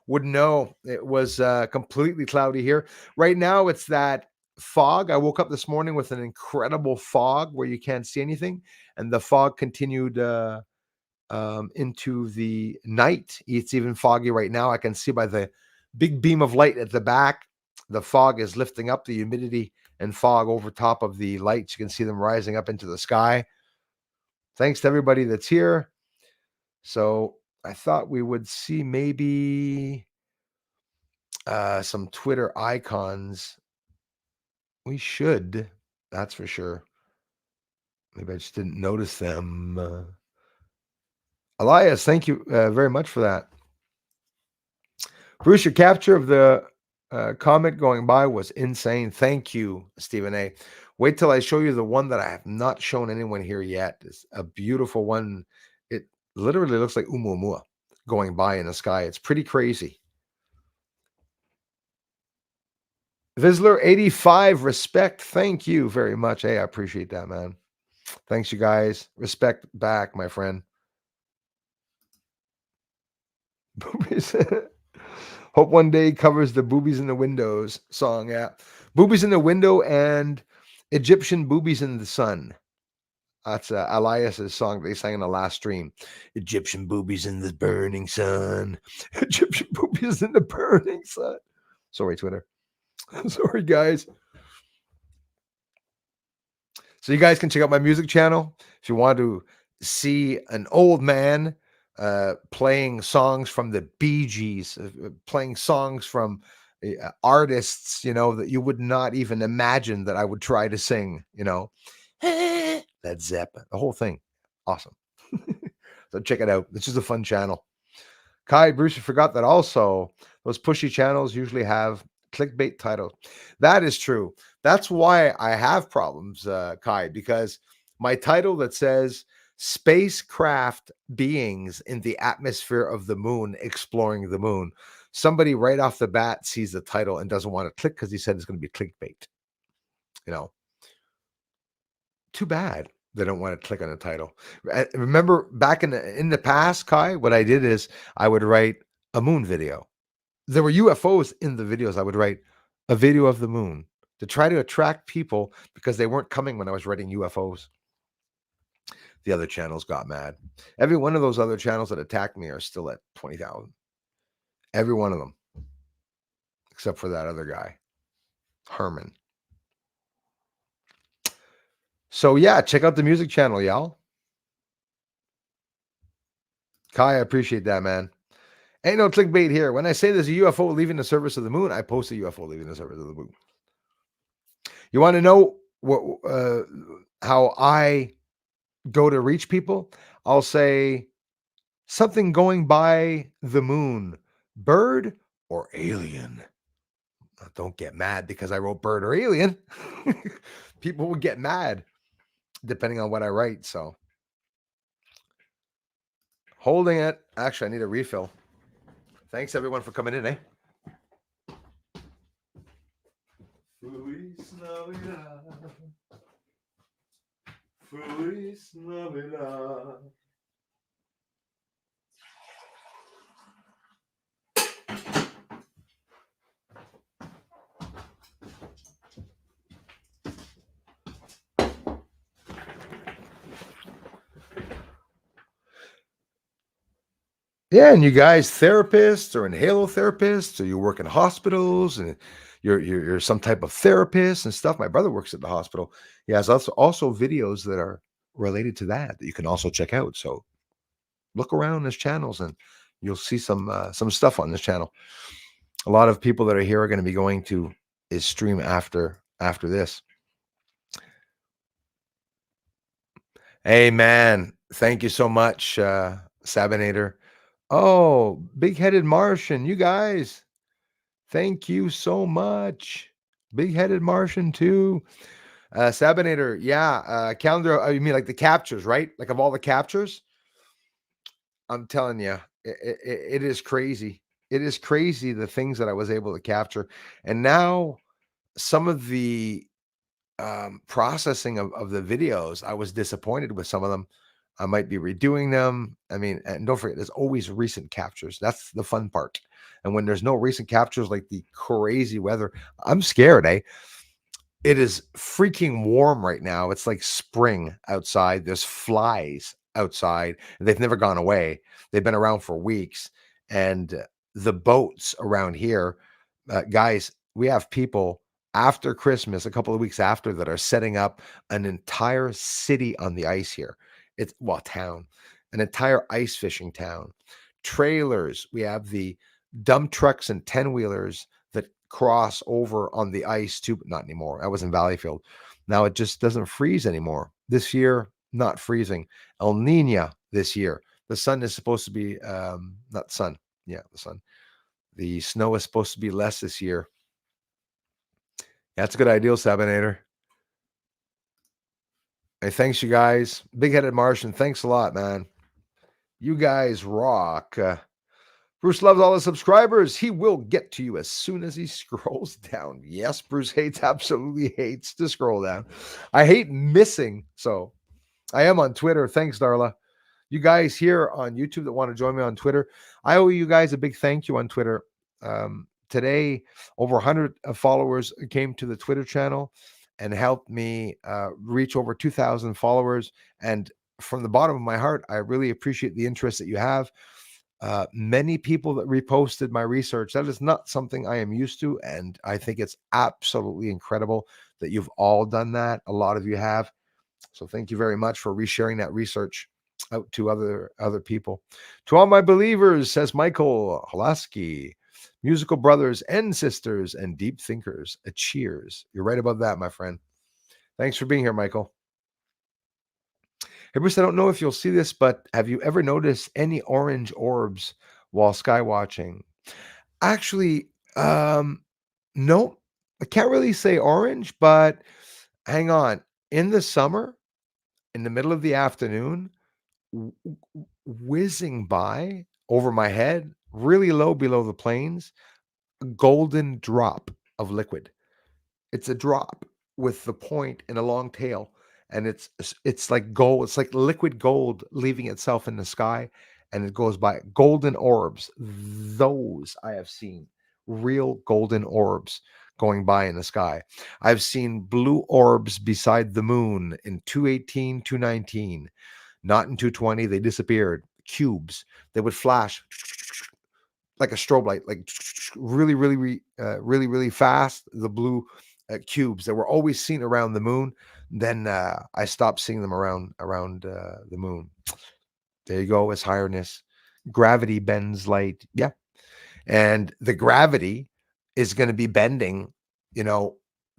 Wouldn't know. It was completely cloudy here. Right now, it's that fog. I woke up this morning with an incredible fog where you can't see anything. And the fog continued into the night. It's even foggy right now. I can see by the big beam of light at the back. The fog is lifting up, the humidity and fog over top of the lights. You can see them rising up into the sky. Thanks to everybody that's here. So I thought we would see maybe some Twitter icons. We should, that's for sure. Maybe I just didn't notice them. Elias, thank you very much for that. Bruce, your capture of the comet going by was insane. Thank you, Stephen A. Wait till I show you the one that I have not shown anyone here yet. It's a beautiful one. It literally looks like Oumuamua going by in the sky. It's pretty crazy. Vizsler85, respect. Thank you very much. Hey, I appreciate that, man. Thanks, you guys. Respect back, my friend. Boobies. Hope one day covers the Boobies in the Windows song. Yeah. Boobies in the Window and Egyptian Boobies in the Sun. That's Elias's song they sang in the last stream. Egyptian boobies in the burning sun. Egyptian boobies in the burning sun. Sorry, Twitter. Sorry, guys. So you guys can check out my music channel if you want to see an old man playing songs from the Bee Gees, playing songs from artists, that you would not even imagine that I would try to sing, Led Zeppelin, the whole thing. Awesome. So check it out. This is a fun channel. Kai, Bruce, you forgot that also those pushy channels usually have clickbait titles. That is true. That's why I have problems, Kai, because my title that says spacecraft beings in the atmosphere of the moon exploring the moon, somebody right off the bat sees the title and doesn't want to click because he said it's going to be clickbait. Too bad they don't want to click on the title. Remember back in the past, Kai, what I did is I would write a moon video. There were UFOs in the videos. I would write a video of the moon to try to attract people because they weren't coming when I was writing UFOs. The other channels got mad. Every one of those other channels that attacked me are still at 20,000. Every one of them. Except for that other guy, Herman. So yeah, check out the music channel, y'all. Kai, I appreciate that, man. Ain't no clickbait here. When I say there's a UFO leaving the surface of the moon, I post a UFO leaving the surface of the moon. You want to know how I go to reach people? I'll say something going by the moon, bird or alien. Don't get mad because I wrote bird or alien. People would get mad depending on what I write. So holding it. Actually, I need a refill. Thanks everyone for coming in, eh? Feliz Navidad. Feliz Navidad. Yeah, and you guys, therapists or inhalotherapists, or you work in hospitals, and you're some type of therapist and stuff. My brother works at the hospital. He has also videos that are related to that you can also check out. So look around his channels, and you'll see some stuff on this channel. A lot of people that are here are going to be going to his stream after this. Hey man, thank you so much, Sabinator. Oh, big-headed Martian, you guys. Thank you so much. Big-headed Martian too. Sabinator, yeah. Calendar, you mean like the captures, right? Like of all the captures? I'm telling you, it is crazy. It is crazy the things that I was able to capture. And now some of the processing of the videos, I was disappointed with some of them. I might be redoing them. I mean, and don't forget, there's always recent captures. That's the fun part. And when there's no recent captures, like the crazy weather, I'm scared, eh? It is freaking warm right now. It's like spring outside. There's flies outside. They've never gone away. They've been around for weeks. And the boats around here, guys, we have people after Christmas, a couple of weeks after, that are setting up an entire city on the ice here. Town, an entire ice fishing town. Trailers. We have the dump trucks and 10-wheelers that cross over on the ice too, but not anymore. I was in Valleyfield. Now it just doesn't freeze anymore. This year, not freezing. El Nino this year. The sun is supposed to be, not sun. Yeah, the sun. The snow is supposed to be less this year. That's a good idea, Sabinator. Hey, thanks, you guys. Big-headed Martian, thanks a lot, man. You guys rock. Bruce loves all the subscribers. He will get to you as soon as he scrolls down. Yes, Bruce absolutely hates to scroll down. I hate missing. So I am on Twitter. Thanks, Darla. You guys here on YouTube that want to join me on Twitter, I owe you guys a big thank you on Twitter. Today, over 100 followers came to the Twitter channel and helped me reach over 2,000 followers. And from the bottom of my heart, I really appreciate the interest that you have. Many people that reposted my research. That is not something I am used to. And I think it's absolutely incredible that you've all done that. A lot of you have. So thank you very much for resharing that research out to other people. To all my believers, says Michael Holaski, musical brothers and sisters and deep thinkers, a cheers. You're right about that, my friend. Thanks for being here, Michael. Hey, Bruce, I don't know if you'll see this, but have you ever noticed any orange orbs while sky watching? Actually, no, I can't really say orange, but hang on. In the summer, in the middle of the afternoon, whizzing by over my head, really low below the planes, a golden drop of liquid. It's a drop with the point and a long tail, and it's like gold. It's like liquid gold leaving itself in the sky, and it goes by. Golden orbs. Those I have seen, real golden orbs going by in the sky. I've seen blue orbs beside the moon in 218, 219. Not in 220. They disappeared. Cubes. They would flash like a strobe light, like really, really fast. The blue cubes that were always seen around the moon. Then I stopped seeing them around the moon. There you go, His Highness. Gravity bends light. Yeah, and the gravity is going to be bending.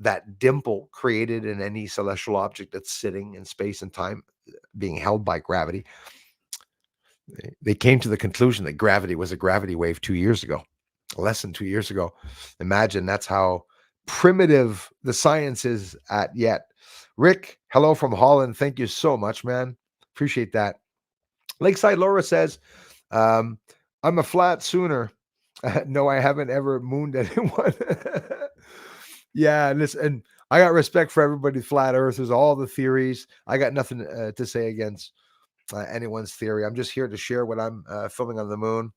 That dimple created in any celestial object that's sitting in space and time, being held by gravity. They came to the conclusion that gravity was a gravity wave 2 years ago, less than 2 years ago. Imagine that's how primitive the science is at yet. Rick, hello from Holland. Thank you so much, man. Appreciate that. Lakeside Laura says, I'm a flat sooner. No, I haven't ever mooned anyone. Yeah, and I got respect for everybody, flat earthers, all the theories. I got nothing to say against anyone's theory. I'm just here to share what I'm filming on the moon.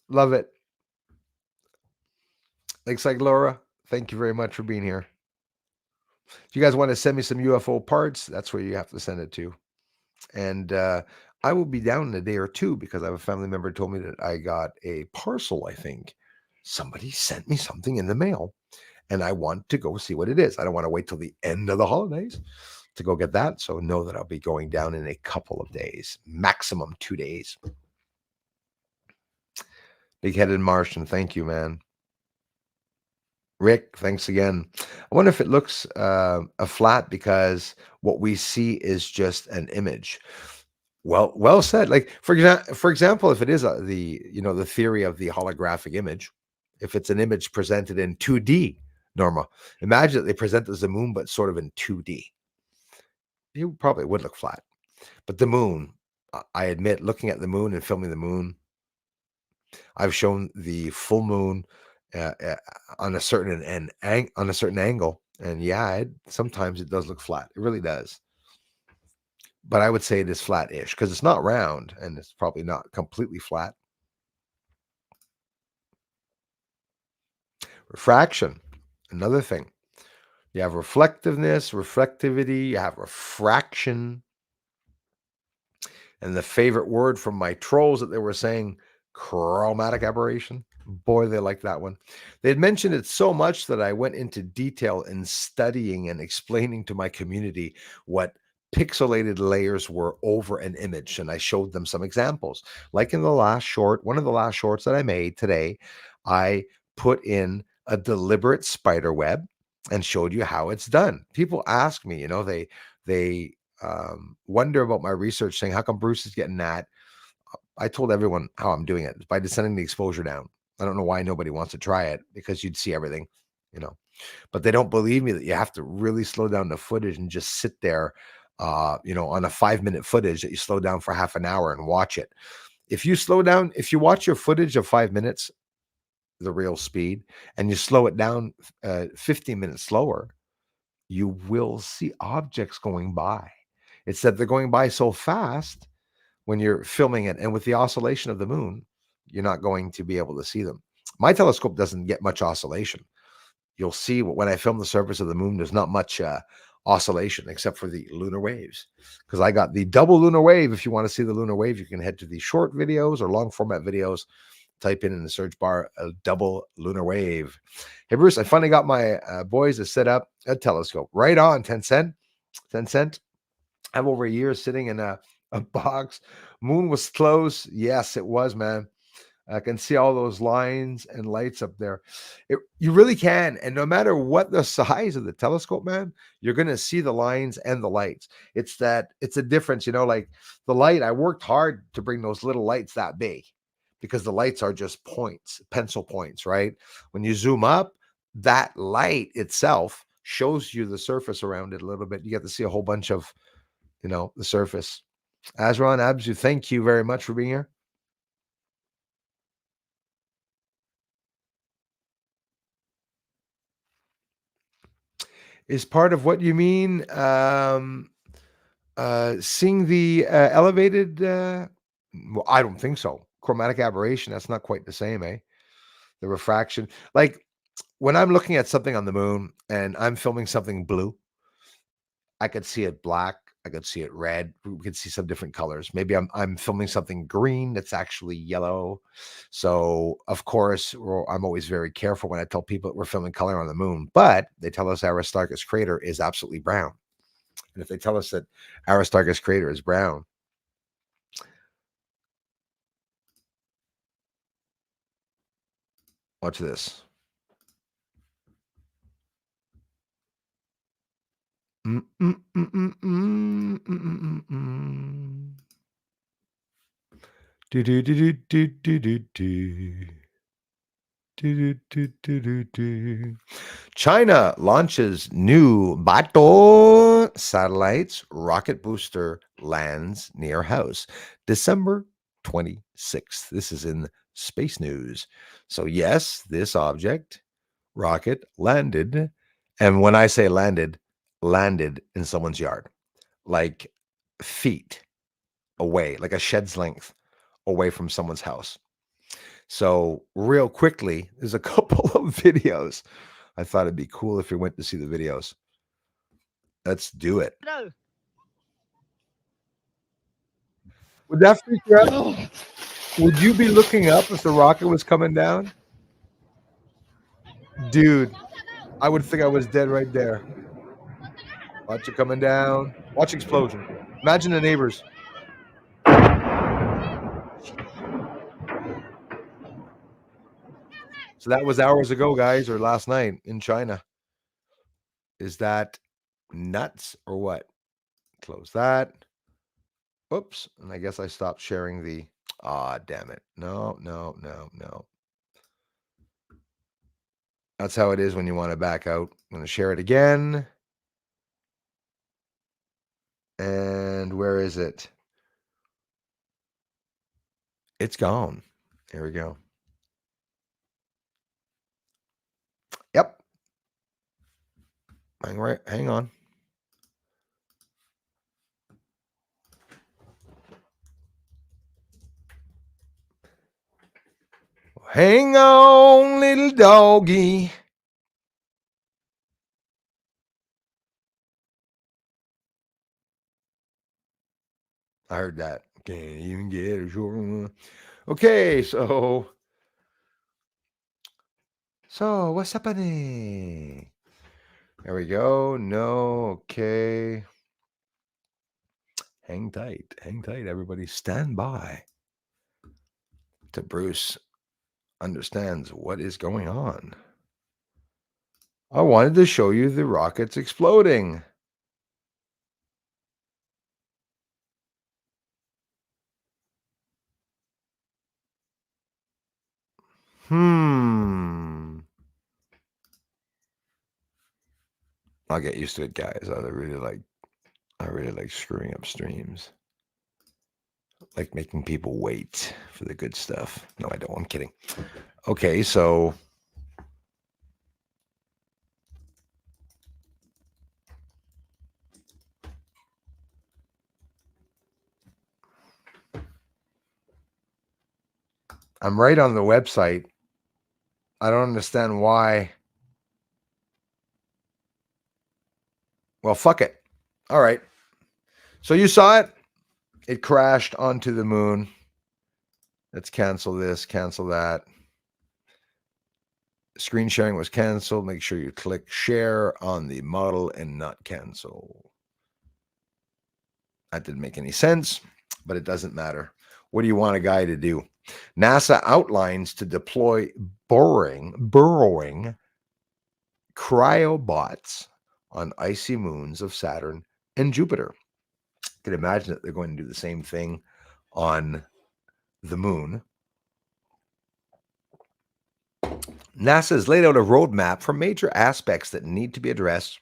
Love it. Lakeside Laura, thank you very much for being here. If you guys want to send me some UFO parts, that's where you have to send it to. And I will be down in a day or two because I have a family member told me that I got a parcel, I think. Somebody sent me something in the mail, and I want to go see what it is. I don't want to wait till the end of the holidays to go get that. So know that I'll be going down in a couple of days, maximum 2 days. Big-headed Martian, thank you, man. Rick, thanks again. I wonder if it looks a flat because what we see is just an image. Well said. Like for example, if it is the theory of the holographic image, if it's an image presented in 2D, Norma, imagine that they present as the moon, but sort of in 2D. You probably would look flat. But the moon, I admit, looking at the moon and filming the moon, I've shown the full moon on a certain angle, and yeah, sometimes it does look flat. It really does. But I would say it is flat-ish because it's not round and it's probably not completely flat. Refraction, another thing. You have reflectiveness, reflectivity, you have refraction. And the favorite word from my trolls that they were saying, chromatic aberration. Boy, they liked that one. They had mentioned it so much that I went into detail in studying and explaining to my community what pixelated layers were over an image. And I showed them some examples. Like in the last short, one of the last shorts that I made today, I put in a deliberate spider web and showed you how it's done. People ask me, they wonder about my research, saying, how come Bruce is getting that? I told everyone how I'm doing it by descending the exposure down. I don't know why nobody wants to try it, because you'd see everything, but they don't believe me that you have to really slow down the footage and just sit there on a 5-minute footage that you slow down for half an hour and watch it. If you watch your footage of 5 minutes, the real speed, and you slow it down 15 minutes slower, you will see objects going by. It's that they're going by so fast when you're filming it, and with the oscillation of the moon, you're not going to be able to see them. My telescope doesn't get much oscillation. You'll see when I film the surface of the moon, there's not much oscillation except for the lunar waves. Because I got the double lunar wave. If you want to see the lunar wave, you can head to the short videos or long format videos. Type in the search bar a double lunar wave. Hey, Bruce, I finally got my boys to set up a telescope. Right on, 10 cent. 10 cent. I have over a year sitting in a box. Moon was close. Yes, it was, man. I can see all those lines and lights up there. You really can. And no matter what the size of the telescope, man, you're going to see the lines and the lights. It's a difference, like the light. I worked hard to bring those little lights that big because the lights are just points, pencil points, right? When you zoom up, that light itself shows you the surface around it a little bit. You get to see a whole bunch of, the surface. Azron, Abzu, thank you very much for being here. Is part of what you mean seeing the elevated well, I don't think so. Chromatic aberration, that's not quite the same, eh? The refraction. Like when I'm looking at something on the moon and I'm filming something blue, I could see it black, I could see it red, we could see some different colors. Maybe I'm filming something green that's actually yellow. So of course, I'm always very careful when I tell people that we're filming color on the moon, but they tell us Aristarchus crater is absolutely brown. And if they tell us that Aristarchus crater is brown, watch this. Mm, mm, mm, mm, mm, mm, mm, mm. Do, do, do, do, do, do, do. Do, do, do, do, do. China launches new Beidou satellites. Rocket booster lands near house. December 26th. This is in Space News. So, yes, this object, rocket, landed. And when I say landed in someone's yard, like feet away, like a shed's length away from someone's house. So, real quickly, there's a couple of videos. I thought it'd be cool if you went to see the videos. Let's do it. No. Would that freak you out? Would you be looking up if the rocket was coming down? Dude, I would think I was dead right there. Watch it coming down. Watch explosion. Imagine the neighbors. So that was hours ago, guys, or last night in China. Is that nuts or what? Close that. Oops. And I guess I stopped sharing the. Ah, damn it. No, no, no, no. That's how it is when you want to back out. I'm going to share it again. And where is it? It's gone. Here we go. Yep. Hang on. Hang on, little doggy. I heard that. Can't even get a short one. Okay, so what's happening? There we go. No, okay. Hang tight, everybody. Stand by. To Bruce understands what is going on. I wanted to show you the rockets exploding. I'll get used to it, guys. I really like I really like screwing up streams. Like making people wait for the good stuff. No, I don't. I'm kidding. Okay, so I'm right on the website. I don't understand why. Well, fuck it. All right. So you saw it. It crashed onto the moon. Let's cancel this, cancel that. Screen sharing was canceled. Make sure you click share on the model and not cancel. That didn't make any sense, but it doesn't matter. What do you want a guy to do? NASA outlines to deploy burrowing cryobots on icy moons of Saturn and Jupiter. You can imagine that they're going to do the same thing on the moon. NASA has laid out a roadmap for major aspects that need to be addressed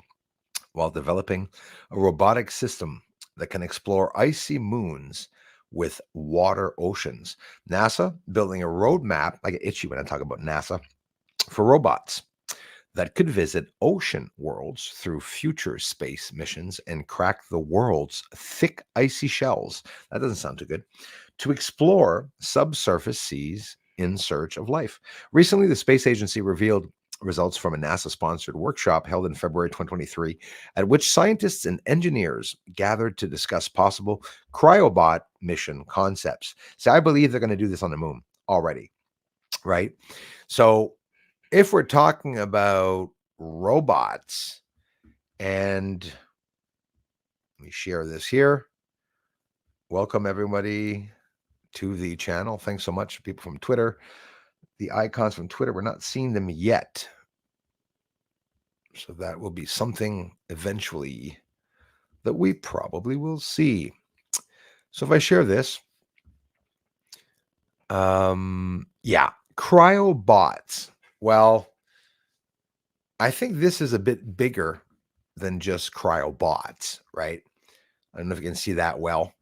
while developing a robotic system that can explore icy moons with water oceans. NASA building a roadmap, I get itchy when I talk about NASA, for robots that could visit ocean worlds through future space missions and crack the world's thick icy shells. That doesn't sound too good. To explore subsurface seas in search of life. Recently, the space agency revealed results from a NASA-sponsored workshop held in February 2023, at which scientists and engineers gathered to discuss possible cryobot mission concepts. See, I believe they're going to do this on the moon already, right? So if we're talking about robots, and let me share this here. Welcome everybody to the channel. Thanks so much, people from Twitter. The icons from Twitter, we're not seeing them yet. So that will be something eventually that we probably will see. So if I share this, yeah, cryobots. Well, I think this is a bit bigger than just cryobots, right? I don't know if you can see that well.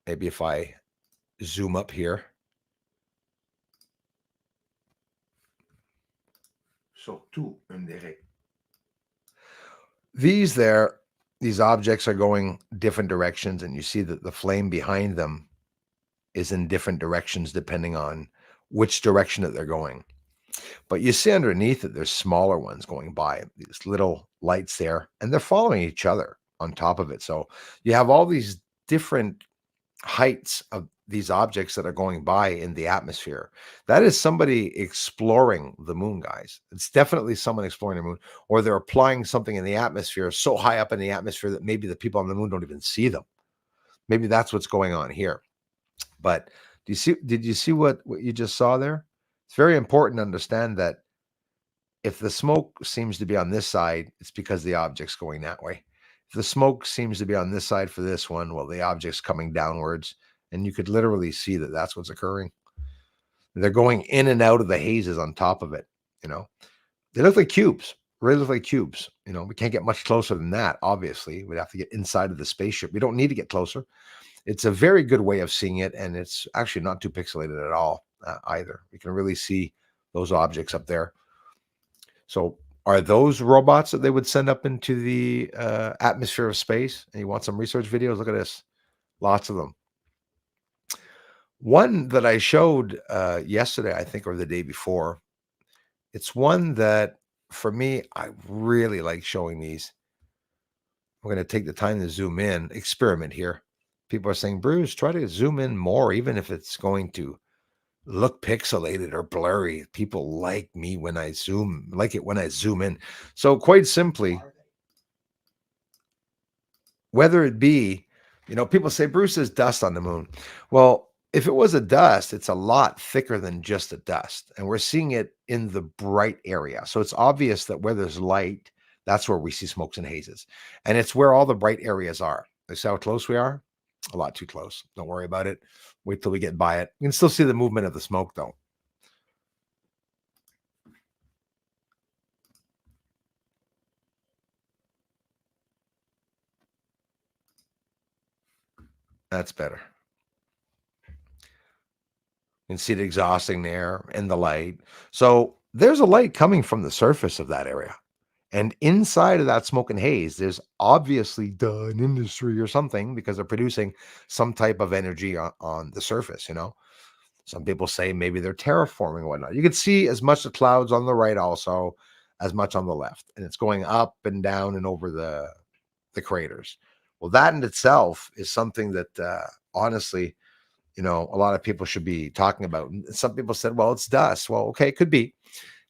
Maybe if I zoom up here. Surtout these objects are going different directions, and you see that the flame behind them is in different directions depending on which direction that they're going. But you see underneath it, there's smaller ones going by, these little lights there, and they're following each other on top of it. So you have all these different heights of these objects that are going by in the atmosphere. That is somebody exploring the moon, guys. It's definitely someone exploring the moon, or they're applying something in the atmosphere so high up in the atmosphere that maybe the people on the moon don't even see them. Maybe that's what's going on here. But did you see what you just saw there? It's very important to understand that if the smoke seems to be on this side, it's because the object's going that way. If the smoke seems to be on this side for this one, well, the object's coming downwards, and you could literally see that that's what's occurring. They're going in and out of the hazes on top of it. You know, they look like cubes. Really look like cubes. You know, we can't get much closer than that. Obviously, we'd have to get inside of the spaceship. We don't need to get closer. It's a very good way of seeing it, and it's actually not too pixelated at all either. We can really see those objects up there. So are those robots that they would send up into the atmosphere of space? And you want some research videos? Look at this. Lots of them. One that I showed yesterday, I think, or the day before, it's one that, for me, I really like showing these. I'm going to take the time to zoom in, experiment here. People are saying, Bruce, try to zoom in more, even if it's going to look pixelated or blurry. People like me when I zoom, like it when I zoom in. So quite simply, whether it be, people say, Bruce, there's dust on the moon. Well, if it was a dust, it's a lot thicker than just a dust. And we're seeing it in the bright area. So it's obvious that where there's light, that's where we see smokes and hazes. And it's where all the bright areas are. You see how close we are? A lot too close. Don't worry about it. Wait till we get by it. You can still see the movement of the smoke, though. That's better. You can see it exhausting there and the light. So there's a light coming from the surface of that area. And inside of that smoke and haze, there's obviously an industry or something because they're producing some type of energy on the surface, you know. Some people say maybe they're terraforming and whatnot. You can see as much of clouds on the right also as much on the left. And it's going up and down and over the craters. Well, that in itself is something that honestly, you know, a lot of people should be talking about. And some people said, well, it's dust. Well, okay, it could be.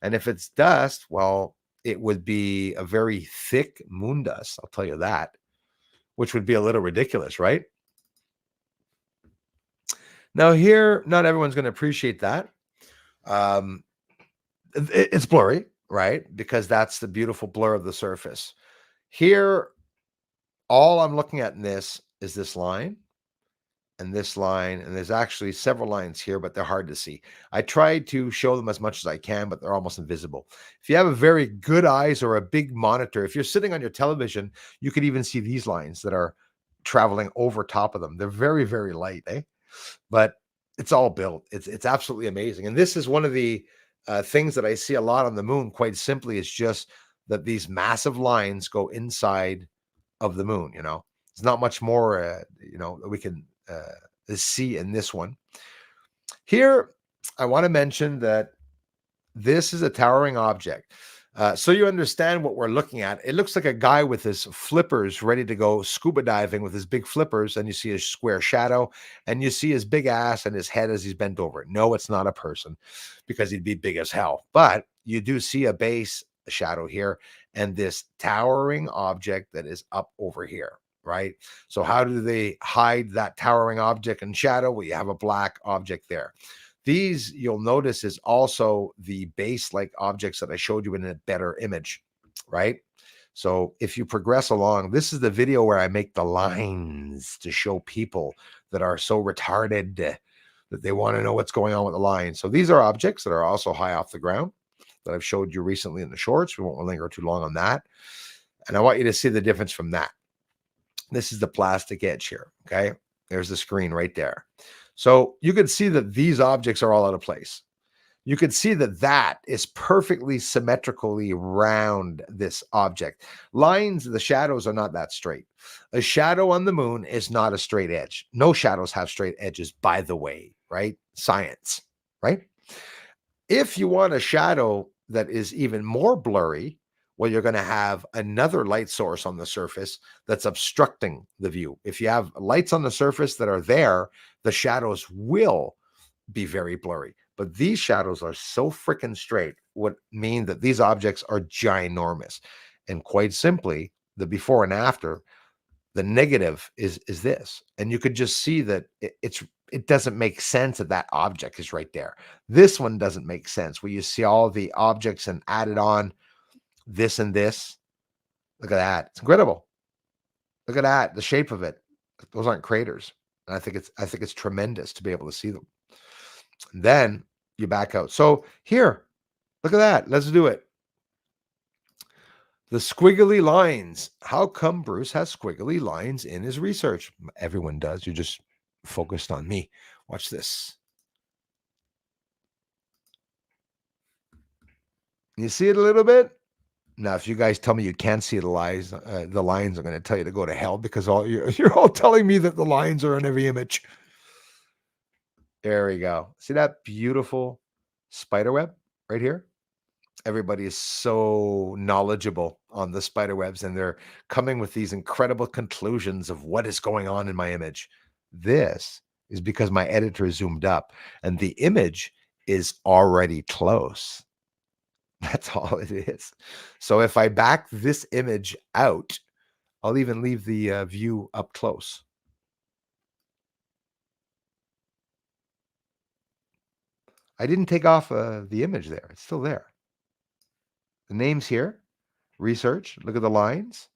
And if it's dust, well, it would be a very thick moon dust. I'll tell you that, which would be a little ridiculous, right? Now, here, not everyone's going to appreciate that. Um, it's blurry, right? Because that's the beautiful blur of the surface. Here, all I'm looking at in this is this line and this line, and there's actually several lines here, but they're hard to see. I tried to show them as much as I can, but they're almost invisible. If you have a very good eyes or a big monitor, if you're sitting on your television, you could even see these lines that are traveling over top of them. They're very, very light, eh? But it's all built. It's absolutely amazing. And this is one of the things that I see a lot on the moon. Quite simply, is just that these massive lines go inside of the moon. You know, it's not much more. You know, that we can see in this one. Here, I want to mention that this is a towering object. So you understand what we're looking at. It looks like a guy with his flippers ready to go scuba diving with his big flippers, and you see his square shadow, and you see his big ass and his head as he's bent over. No, it's not a person because he'd be big as hell. But you do see a base shadow here and this towering object that is up over here, right? So how do they hide that towering object and shadow? Well, you have a black object there. These, you'll notice, is also the base-like objects that I showed you in a better image, right? So if you progress along, this is the video where I make the lines to show people that are so retarded that they want to know what's going on with the lines. So these are objects that are also high off the ground that I've showed you recently in the shorts. We won't linger too long on that. And I want you to see the difference from that. This is the plastic edge here, okay? There's the screen right there. So you can see that these objects are all out of place. You can see that that is perfectly symmetrically around this object. Lines, the shadows are not that straight. A shadow on the moon is not a straight edge. No shadows have straight edges, by the way, right? Science, right? If you want a shadow that is even more blurry, well, you're going to have another light source on the surface that's obstructing the view. If you have lights on the surface that are there, the shadows will be very blurry. But these shadows are so freaking straight, would mean that these objects are ginormous. And quite simply, the before and after, the negative is this. And you could just see that it doesn't make sense that that object is right there. This one doesn't make sense where you see all the objects and added on this and this. Look at that. It's incredible. Look at that. The shape of it. Those aren't craters. And I think it's tremendous to be able to see them. And then you back out. So here, look at that. Let's do it. The squiggly lines. How come Bruce has squiggly lines in his research? Everyone does. You're just focused on me. Watch this. You see it a little bit? Now, if you guys tell me you can't see the lines, I'm going to tell you to go to hell because you're all telling me that the lines are in every image. There we go. See that beautiful spider web right here? Everybody is so knowledgeable on the spider webs, and they're coming with these incredible conclusions of what is going on in my image. This is because my editor is zoomed up, and the image is already close. That's all it is. So if I back this image out, I'll even leave the view up close. I didn't take off the image there. It's still there. The name's here. Research. Look at the lines.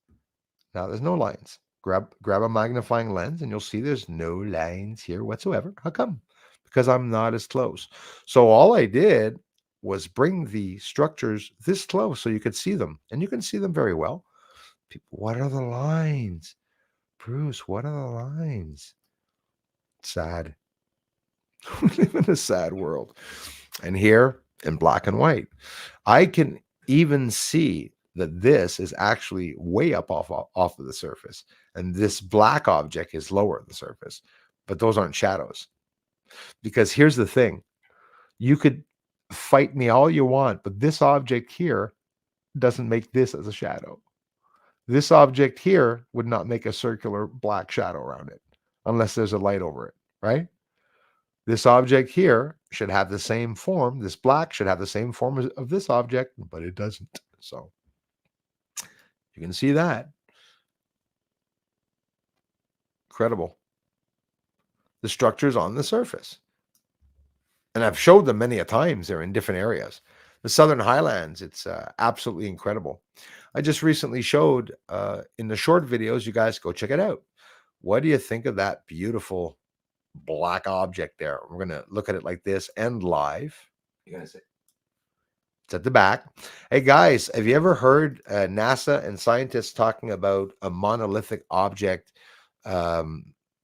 Now there's no lines. Grab a magnifying lens and you'll see there's no lines here whatsoever. How come? Because I'm not as close. So all I did was bring the structures this close so you could see them. And you can see them very well. People, what are the lines? Bruce, what are the lines? Sad. We live in a sad world. And here in black and white, I can even see that this is actually way up off of the surface. And this black object is lower at the surface. But those aren't shadows. Because here's the thing. You could fight me all you want, but this object here doesn't make this as a shadow. This object here would not make a circular black shadow around it unless there's a light over it, right? This object here should have the same form. This black should have the same form of this object, but it doesn't. So you can see that. Incredible. The structures on the surface. And I've showed them many a times. They're in different areas. The Southern Highlands, it's absolutely incredible. I just recently showed in the short videos, you guys go check it out. What do you think of that beautiful black object there? We're going to look at it like this and live. You're going to say it's at the back. Hey guys, have you ever heard NASA and scientists talking about a monolithic object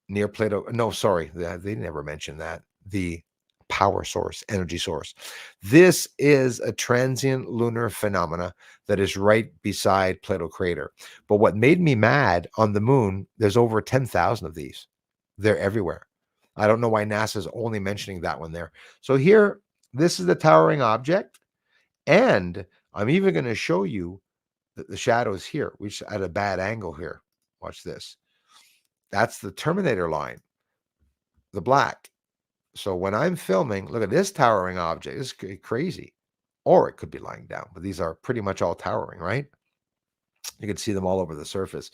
near Plato? No, sorry, they never mentioned that. The power source, energy source. This is a transient lunar phenomena that is right beside Plato crater. But what made me mad, on the moon, there's over 10,000 of these. They're everywhere. I don't know why NASA's only mentioning that one there. So here, this is the towering object. And I'm even going to show you the shadows here, which at a bad angle here. Watch this. That's the terminator line, the black. So when I'm filming, look at this towering object. It's crazy. Or it could be lying down, but these are pretty much all towering, right? You can see them all over the surface.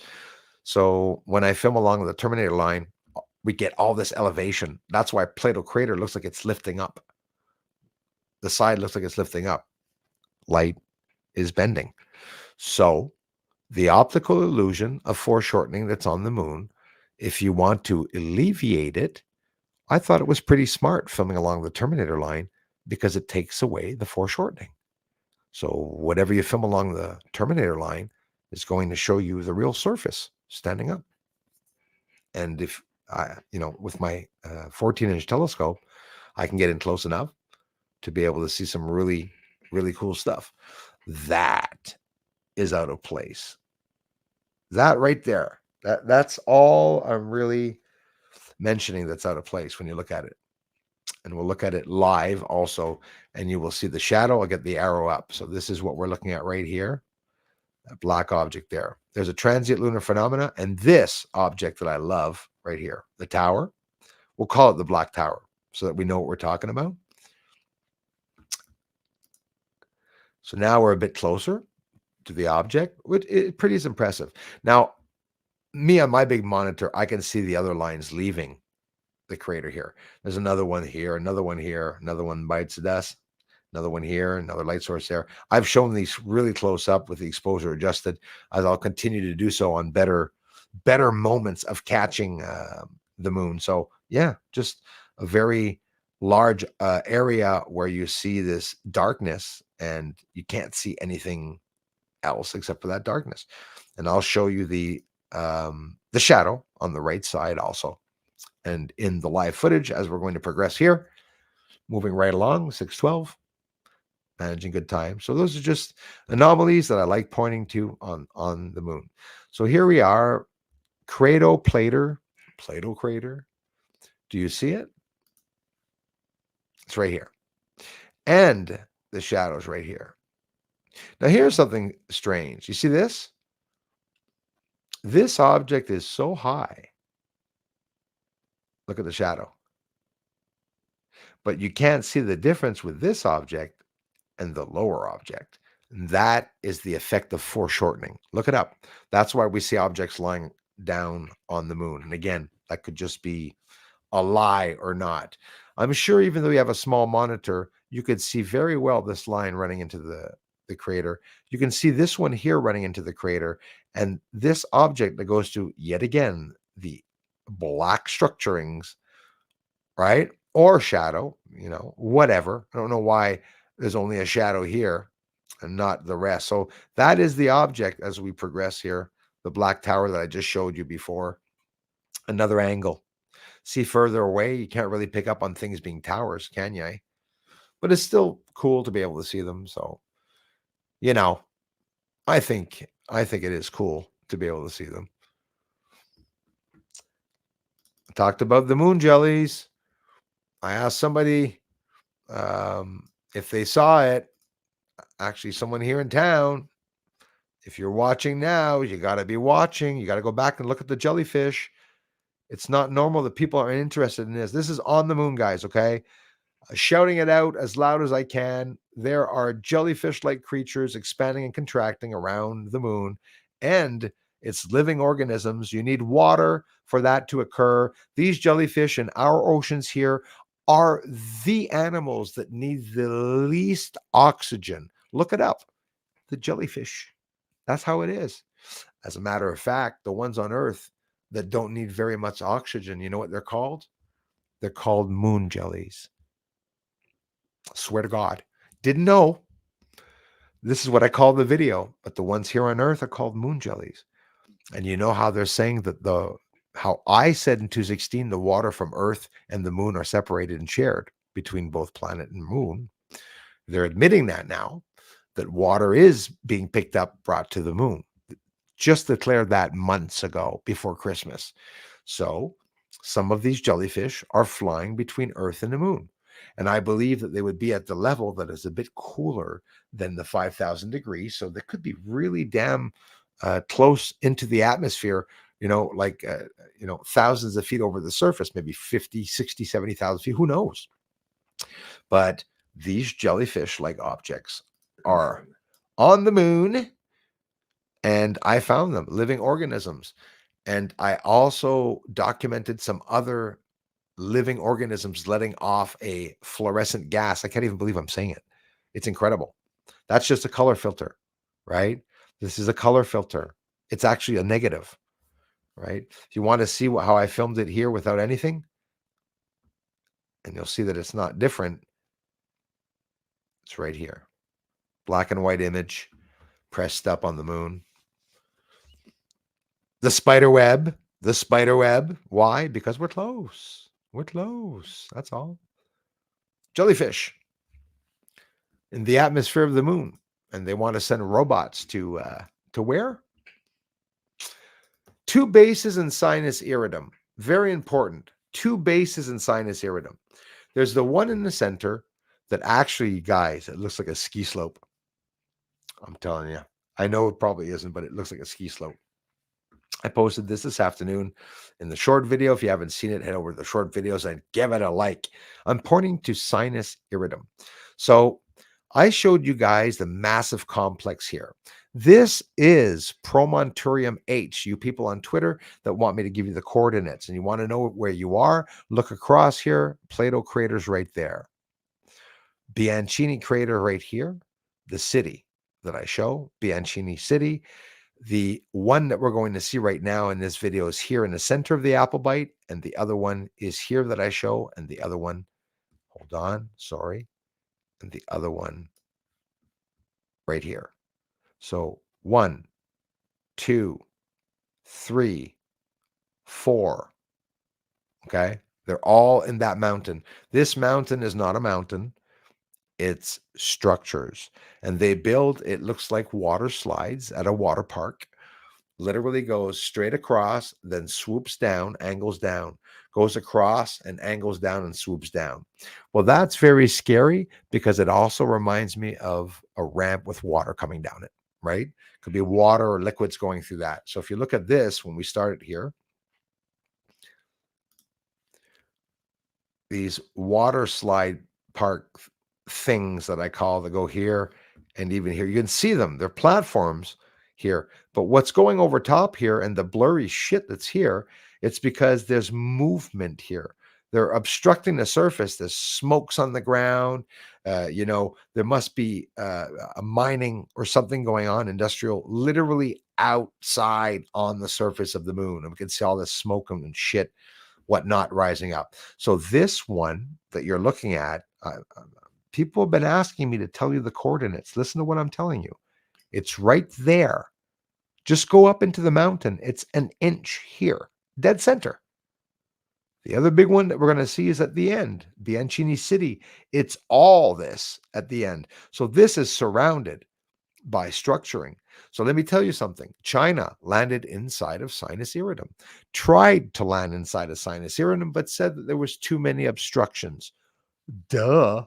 So when I film along the terminator line, we get all this elevation. That's why Plato crater looks like it's lifting up. The side looks like it's lifting up. Light is bending. So the optical illusion of foreshortening that's on the moon, if you want to alleviate it, I thought it was pretty smart filming along the terminator line because it takes away the foreshortening. So whatever you film along the terminator line is going to show you the real surface standing up. And if with my 14-inch telescope, I can get in close enough to be able to see some really, really cool stuff. That is out of place. That right there, that's all I'm really mentioning that's out of place when you look at it. And we'll look at it live also, and you will see the shadow. I'll get the arrow up. So this is what we're looking at right here. That black object there. There's a transient lunar phenomena, and this object that I love right here, the tower, we'll call it the black tower so that we know what we're talking about. So now we're a bit closer to the object, which is pretty impressive. Now, me on my big monitor, I can see the other lines leaving the crater here. There's another one here, another one here, another one bites the dust, another one here, another light source there. I've shown these really close up with the exposure adjusted, as I'll continue to do so on better moments of catching the moon. So yeah, just a very large area where you see this darkness and you can't see anything else except for that darkness. And I'll show you the shadow on the right side also. And in the live footage, as we're going to progress here, moving right along, 612, managing good time. So those are just anomalies that I like pointing to on the moon. So here we are, Plato crater. Do you see it? It's right here. And the shadow's right here. Now here's something strange. You see this? This object is so high. Look at the shadow. But you can't see the difference with this object and the lower object. That is the effect of foreshortening. Look it up. That's why we see objects lying down on the moon. And again, that could just be a lie or not. I'm sure even though you have a small monitor, you could see very well this line running into the crater. You can see this one here running into the crater. And this object that goes to, yet again, the black structurings, right? Or shadow, whatever. I don't know why there's only a shadow here and not the rest. So that is the object as we progress here. The black tower that I just showed you before. Another angle. see further away. You can't really pick up on things being towers, can you? But it's still cool to be able to see them. So, you know, I think it is cool to be able to see them. I talked about the moon jellies. I asked somebody if they saw it. Actually, someone here in town. If you're watching now, you got to be watching. You got to go back and look at the jellyfish. It's not normal that people are interested in this. This is on the moon, guys, okay? Shouting it out as loud as I can. There are jellyfish-like creatures expanding and contracting around the moon, and it's living organisms. You need water for that to occur. These jellyfish in our oceans here are the animals that need the least oxygen. Look it up. The jellyfish. That's how it is. As a matter of fact, the ones on Earth that don't need very much oxygen, you know what they're called? They're called moon jellies. Swear to God. Didn't know. This is what I call the video, but the ones here on Earth are called moon jellies. And you know how they're saying that how I said in 216 the water from Earth and the moon are separated and shared between both planet and moon. They're admitting that now, that water is being picked up, brought to the moon. Just declared that months ago before Christmas. So some of these jellyfish are flying between Earth and the moon. And I believe that they would be at the level that is a bit cooler than the 5,000 degrees. So they could be really damn close into the atmosphere, like, thousands of feet over the surface, maybe 50, 60, 70,000 feet. Who knows? But these jellyfish-like objects are on the moon. And I found them, living organisms. And I also documented some other living organisms letting off a fluorescent gas. I can't even believe I'm saying it. It's incredible. That's just a color filter, right? This is a color filter. It's actually a negative, right? If you want to see how I filmed it here without anything, and you'll see that it's not different, it's right here. Black and white image, pressed up on the moon. The spider web. Why? Because we're close. We're close. That's all. Jellyfish in the atmosphere of the moon. And they want to send robots to where? Two bases in sinus iridum. Very important. Two bases in sinus iridum. There's the one in the center that actually, guys, it looks like a ski slope. I'm telling you. I know it probably isn't, but it looks like a ski slope. I posted this afternoon in the short video. If you haven't seen it, head over to the short videos and give it a like. I'm pointing to sinus iridum. So I showed you guys the massive complex here. This is Promontorium H. You people on Twitter that want me to give you the coordinates and you want to know where you are, look across here. Plato crater's right there. Bianchini crater right here. The city that I show, Bianchini City. The one that we're going to see right now in this video is here in the center of the apple bite, and the other one is here that I show, and the other one, hold on, sorry, and the other one right here. So 1, 2, 3, 4. Okay, they're all in that mountain. This mountain is not a mountain. It's structures, and they build, it looks like water slides at a water park. Literally goes straight across, then swoops down, angles down, goes across and angles down and swoops down. Well, that's very scary because it also reminds me of a ramp with water coming down it, right? Could be water or liquids going through that. So if you look at this, when we started here, these water slide park things that I call that go here and even here, you can see them. They're platforms here. But what's going over top here and the blurry shit that's here, it's because there's movement here. They're obstructing the surface. There's smokes on the ground. There must be a mining or something going on, industrial, literally outside on the surface of the moon. And we can see all this smoke and shit, whatnot rising up. So this one that you're looking at, people have been asking me to tell you the coordinates. Listen to what I'm telling you. It's right there. Just go up into the mountain. It's an inch here, dead center. The other big one that we're going to see is at the end, Bianchini City. It's all this at the end. So this is surrounded by structuring. So let me tell you something. China landed inside of Sinus Iridum, tried to land inside of Sinus Iridum, but said that there was too many obstructions. Duh.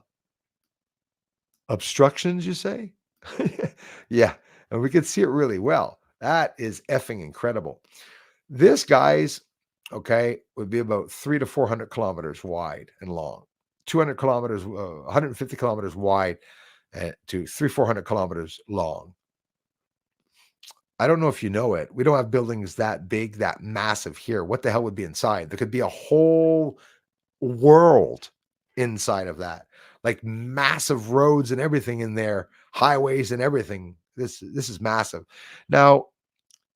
Obstructions, you say? Yeah, and we can see it really well. That is effing incredible. This, guys, okay, would be about 300 to 400 kilometers wide and long, 200 kilometers, 150 kilometers wide, to 400 kilometers long. I don't know if you know it. We don't have buildings that big, that massive here. What the hell would be inside? There could be a whole world inside of that, like massive roads and everything in there, highways and everything. This is massive. Now,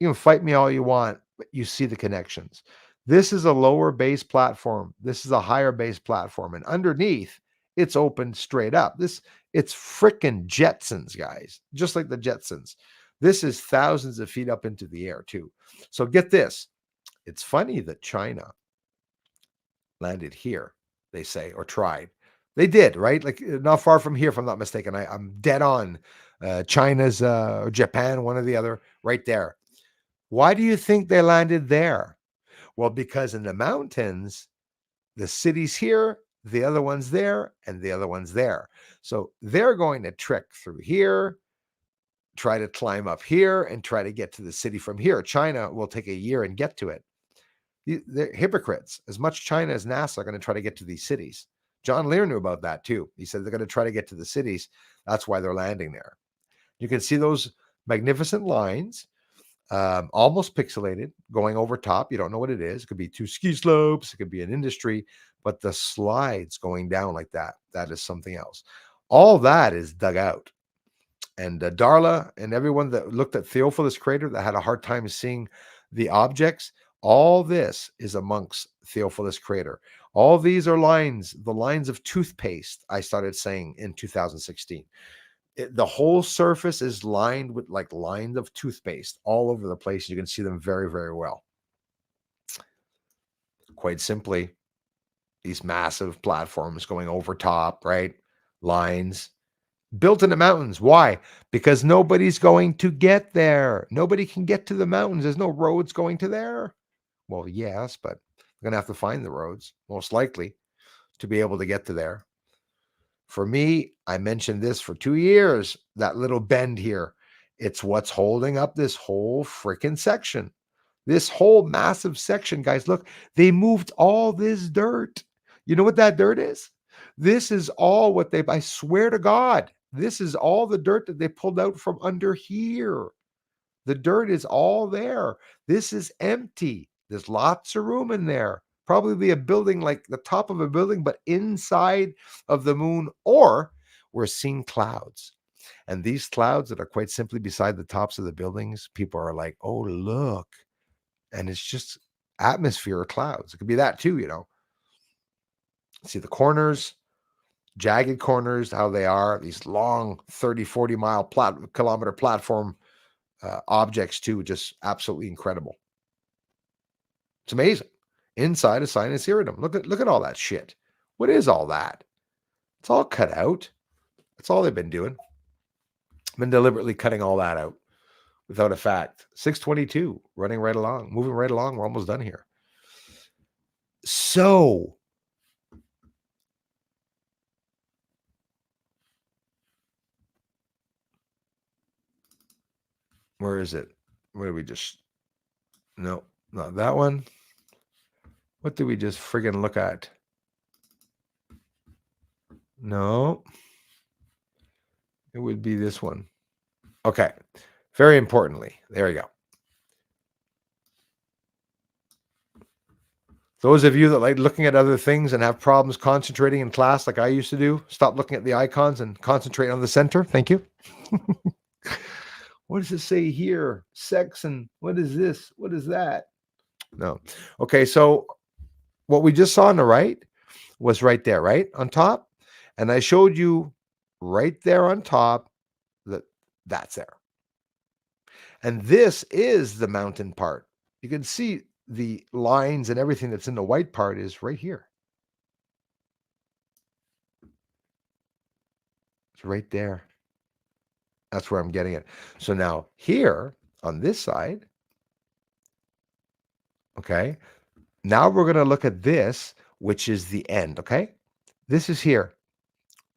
you can fight me all you want, but you see the connections. This is a lower base platform. This is a higher base platform, and underneath, it's open straight up. It's frickin' Jetsons, guys, just like the Jetsons. This is thousands of feet up into the air too. So get this. It's funny that China landed here, they say, or tried. They did, right? Like not far from here, if I'm not mistaken. I'm dead on. China's or Japan, one or the other, right there. Why do you think they landed there? Well, because in the mountains, the city's here, the other one's there, and the other one's there. So they're going to trek through here, try to climb up here, and try to get to the city from here. China will take a year and get to it. They're hypocrites. As much China as NASA are going to try to get to these cities. John Lear knew about that too. He said they're going to try to get to the cities. That's why they're landing there. You can see those magnificent lines, almost pixelated, going over top. You don't know what it is. It could be two ski slopes. It could be an industry, but the slides going down like that, that is something else. All that is dug out. And Darla and everyone that looked at Theophilus crater that had a hard time seeing the objects, all this is amongst Theophilus crater. All these are lines, the lines of toothpaste, I started saying in 2016. The whole surface is lined with like lines of toothpaste all over the place. You can see them very, very well. Quite simply, these massive platforms going over top, right? Lines built in the mountains. Why? Because nobody's going to get there. Nobody can get to the mountains. There's no roads going to there. Well, yes, but they're going to have to find the roads, most likely, to be able to get to there. For me, I mentioned this for 2 years, that little bend here. It's what's holding up this whole freaking section. This whole massive section, guys, look, they moved all this dirt. You know what that dirt is? This is all what I swear to God, this is all the dirt that they pulled out from under here. The dirt is all there. This is empty. There's lots of room in there. Probably a building like the top of a building, but inside of the moon, or we're seeing clouds. And these clouds that are quite simply beside the tops of the buildings, people are like, oh, look. And it's just atmosphere or clouds. It could be that too, you know. See the corners, jagged corners, how they are, these long 30, 40 kilometer platform objects too, just absolutely incredible. It's amazing. Inside of Sinus Iridum. Look at all that shit. What is all that? It's all cut out. That's all they've been doing. Been deliberately cutting all that out without a fact. 622, running right along, moving right along. We're almost done here. So where is it? Where do we just... No, not that one. What did we just friggin' look at? No. It would be this one. Okay. Very importantly, there you go. Those of you that like looking at other things and have problems concentrating in class like I used to do, stop looking at the icons and concentrate on the center. Thank you. What does it say here? Sex and what is this? What is that? No. Okay, so what we just saw on the right was right there, right? On top. And I showed you right there on top that's there. And this is the mountain part. You can see the lines and everything that's in the white part is right here. It's right there. That's where I'm getting it. So now here on this side, okay, now we're going to look at this, which is the end, okay? This is here.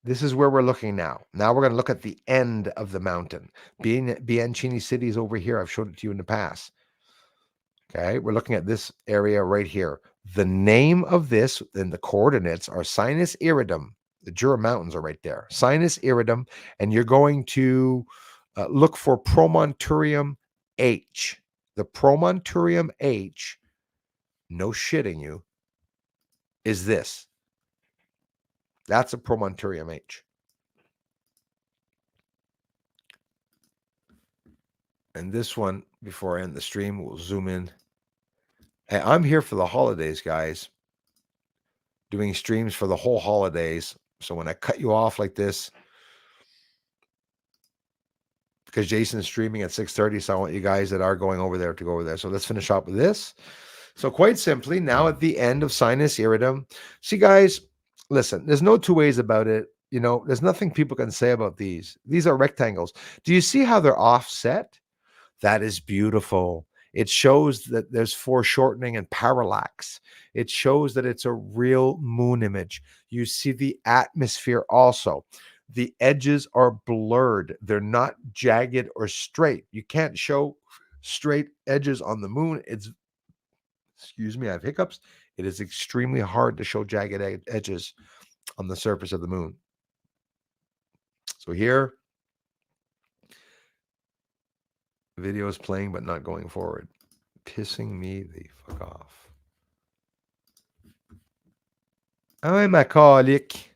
This is where we're looking now. Now we're going to look at the end of the mountain. Bianchini City is over here. I've showed it to you in the past. Okay, we're looking at this area right here. The name of this and the coordinates are Sinus Iridum. The Jura Mountains are right there. Sinus Iridum, and you're going to look for Promontorium H. The Promontorium H, no shitting you, is this. That's a Promontorium H. And this one, before I end the stream, we'll zoom in. Hey, I'm here for the holidays, guys. Doing streams for the whole holidays. So when I cut you off like this, because Jason's streaming at 6:30, so I want you guys that are going over there to go over there. So let's finish up with this. So quite simply, now at the end of Sinus Iridum, see guys, listen, there's no two ways about it. You know, there's nothing people can say about these. These are rectangles. Do you see how they're offset? That is beautiful. It shows that there's foreshortening and parallax. It shows that it's a real moon image. You see the atmosphere also. The edges are blurred. They're not jagged or straight. You can't show straight edges on the moon. It's, excuse me, I have hiccups. It is extremely hard to show jagged edges on the surface of the moon. So here, video is playing but not going forward. Pissing me the fuck off. Ah ouais, ma colique.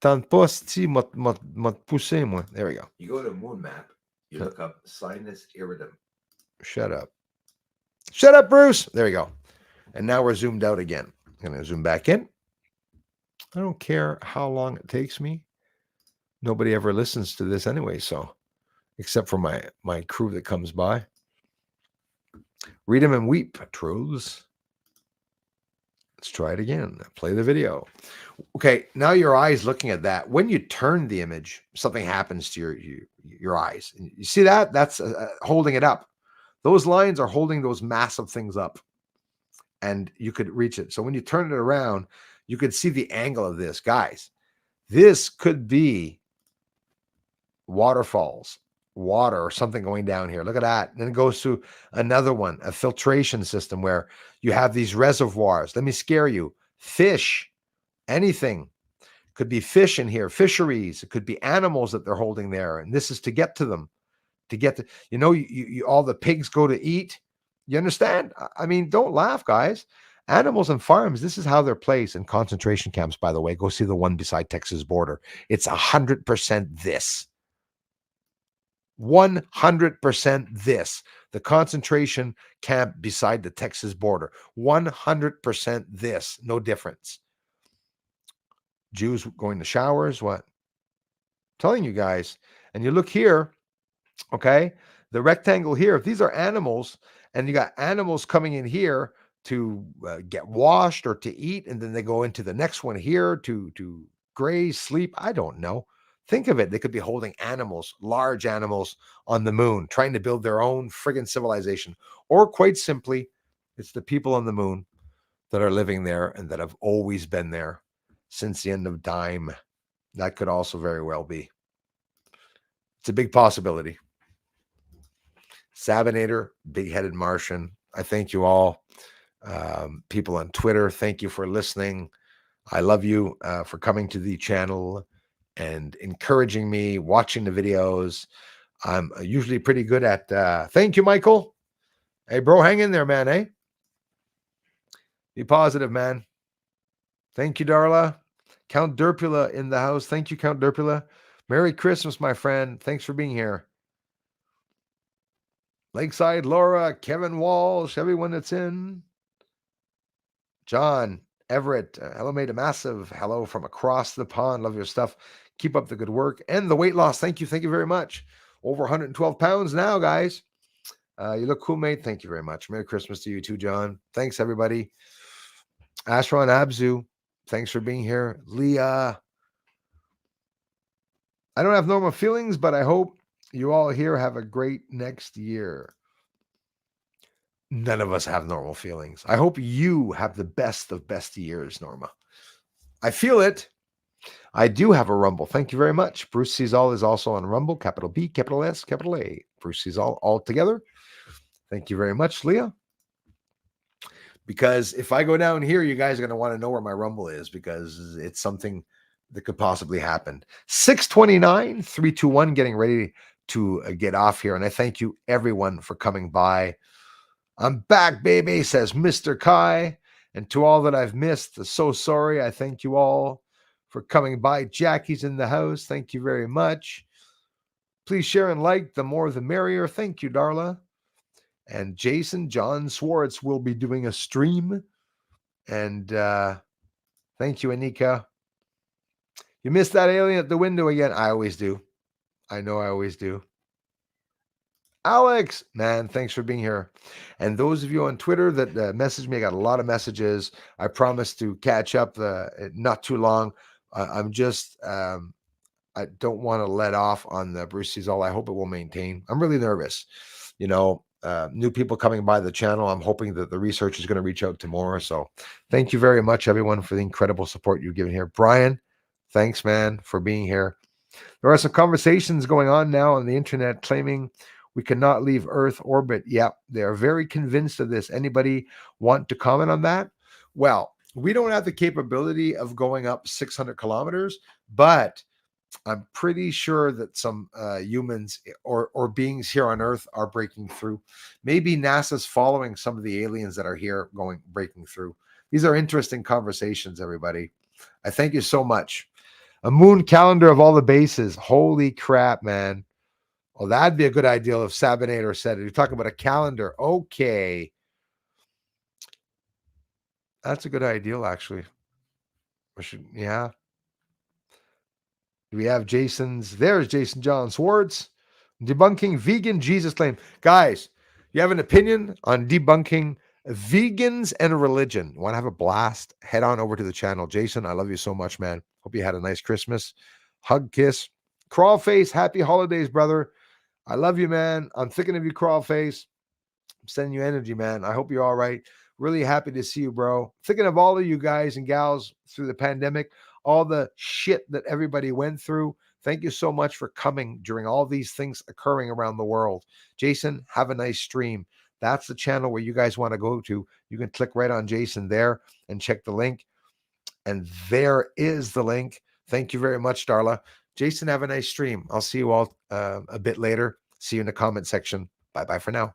Tente pas, si, m'a poussé, moi. There we go. You go to moon map, you look up Sinus Iridum. Shut up. Shut up, Bruce. There we go. And now we're zoomed out again. I'm going to zoom back in. I don't care how long it takes me. Nobody ever listens to this anyway, so except for my crew that comes by. Read them and weep, truths. Let's try it again. Play the video. Okay, now your eyes looking at that. When you turn the image, something happens to your eyes. You see that? That's holding it up. Those lines are holding those massive things up, and you could reach it. So when you turn it around, you could see the angle of this. Guys, this could be waterfalls, water or something going down here. Look at that. And then it goes to another one, a filtration system where you have these reservoirs. Let me scare you. Fish, anything. Could be fish in here, fisheries. It could be animals that they're holding there. And this is to get to them. To get to, you know, you all the pigs go to eat. You understand? I mean, don't laugh, guys. Animals and farms, this is how they're placed in concentration camps, by the way. Go see the one beside Texas border. It's 100% this. 100% this. The concentration camp beside the Texas border. 100% this. No difference. Jews going to showers, what? I'm telling you guys. And you look here, okay? The rectangle here, if these are animals, and you got animals coming in here to get washed or to eat, and then they go into the next one here to graze, sleep, I don't know. Think of it. They could be holding animals, large animals on the moon, trying to build their own friggin' civilization. Or quite simply, it's the people on the moon that are living there and that have always been there since the end of time. That could also very well be. It's a big possibility. Sabinator, big-headed Martian. I thank you all. People on Twitter, thank you for listening. I love you for coming to the channel and encouraging me, watching the videos. I'm usually pretty good at, thank you, Michael. Hey, bro, hang in there, man, eh? Be positive, man. Thank you, Darla. Count Derpula in the house. Thank you, Count Derpula. Merry Christmas, my friend. Thanks for being here. Lakeside, Laura, Kevin Walsh, everyone that's in. John, Everett, hello, made a massive hello from across the pond. Love your stuff. Keep up the good work and the weight loss. Thank you. Thank you very much. Over 112 pounds now, guys. You look cool, mate. Thank you very much. Merry Christmas to you too, John. Thanks, everybody. Ashron Abzu, thanks for being here. Leah, I don't have normal feelings, but I hope you all here have a great next year. None of us have normal feelings. I hope you have the best of best years, Norma. I feel it. I do have a Rumble. Thank you very much. Bruce Sees All is also on Rumble, capital B, capital S, capital A. Bruce Sees all together. Thank you very much, Leah. Because if I go down here, you guys are going to want to know where my Rumble is because it's something that could possibly happen. 629, 321, getting ready to get off here. And I thank you, everyone, for coming by. I'm back, baby, says Mr. Kai. And to all that I've missed, so sorry. I thank you all for coming by. Jackie's in the house. Thank you very much. Please share and like. The more the merrier. Thank you, Darla. And Jason John Swartz will be doing a stream. And thank you, Anika. You missed that alien at the window again. I always do. I know I always do. Alex, man, thanks for being here. And those of you on Twitter that messaged me, I got a lot of messages. I promise to catch up not too long. I'm just, I don't want to let off on the Bruce Sees All. I hope it will maintain. I'm really nervous. You know, new people coming by the channel. I'm hoping that the research is going to reach out to more. So thank you very much, everyone, for the incredible support you've given here. Brian, thanks, man, for being here. There are some conversations going on now on the internet claiming we cannot leave Earth orbit. Yeah, they are very convinced of this. Anybody want to comment on that? Well, we don't have the capability of going up 600 kilometers, but I'm pretty sure that some humans or beings here on Earth are breaking through. Maybe NASA's following some of the aliens that are here breaking through. These are interesting conversations, everybody. I thank you so much. A moon calendar of all the bases. Holy crap, man. Well, that'd be a good idea if Sabinator said it. You're talking about a calendar. Okay. That's a good ideal, actually. Yeah. Do we have Jason's? There's Jason John Swartz. Debunking vegan Jesus claim. Guys, you have an opinion on debunking vegans and religion? Want to have a blast? Head on over to the channel. Jason, I love you so much, man. Hope you had a nice Christmas. Hug, kiss. Crawl face, happy holidays, brother. I love you, man. I'm thinking of you, Crawl Face. I'm sending you energy, man. I hope you're all right. Really happy to see you, bro. Thinking of all of you guys and gals through the pandemic, all the shit that everybody went through. Thank you so much for coming during all these things occurring around the world. Jason, have a nice stream. That's the channel where you guys want to go to. You can click right on Jason there and check the link. And there is the link. Thank you very much, Darla. Jason, have a nice stream. I'll see you all a bit later. See you in the comment section. Bye-bye for now.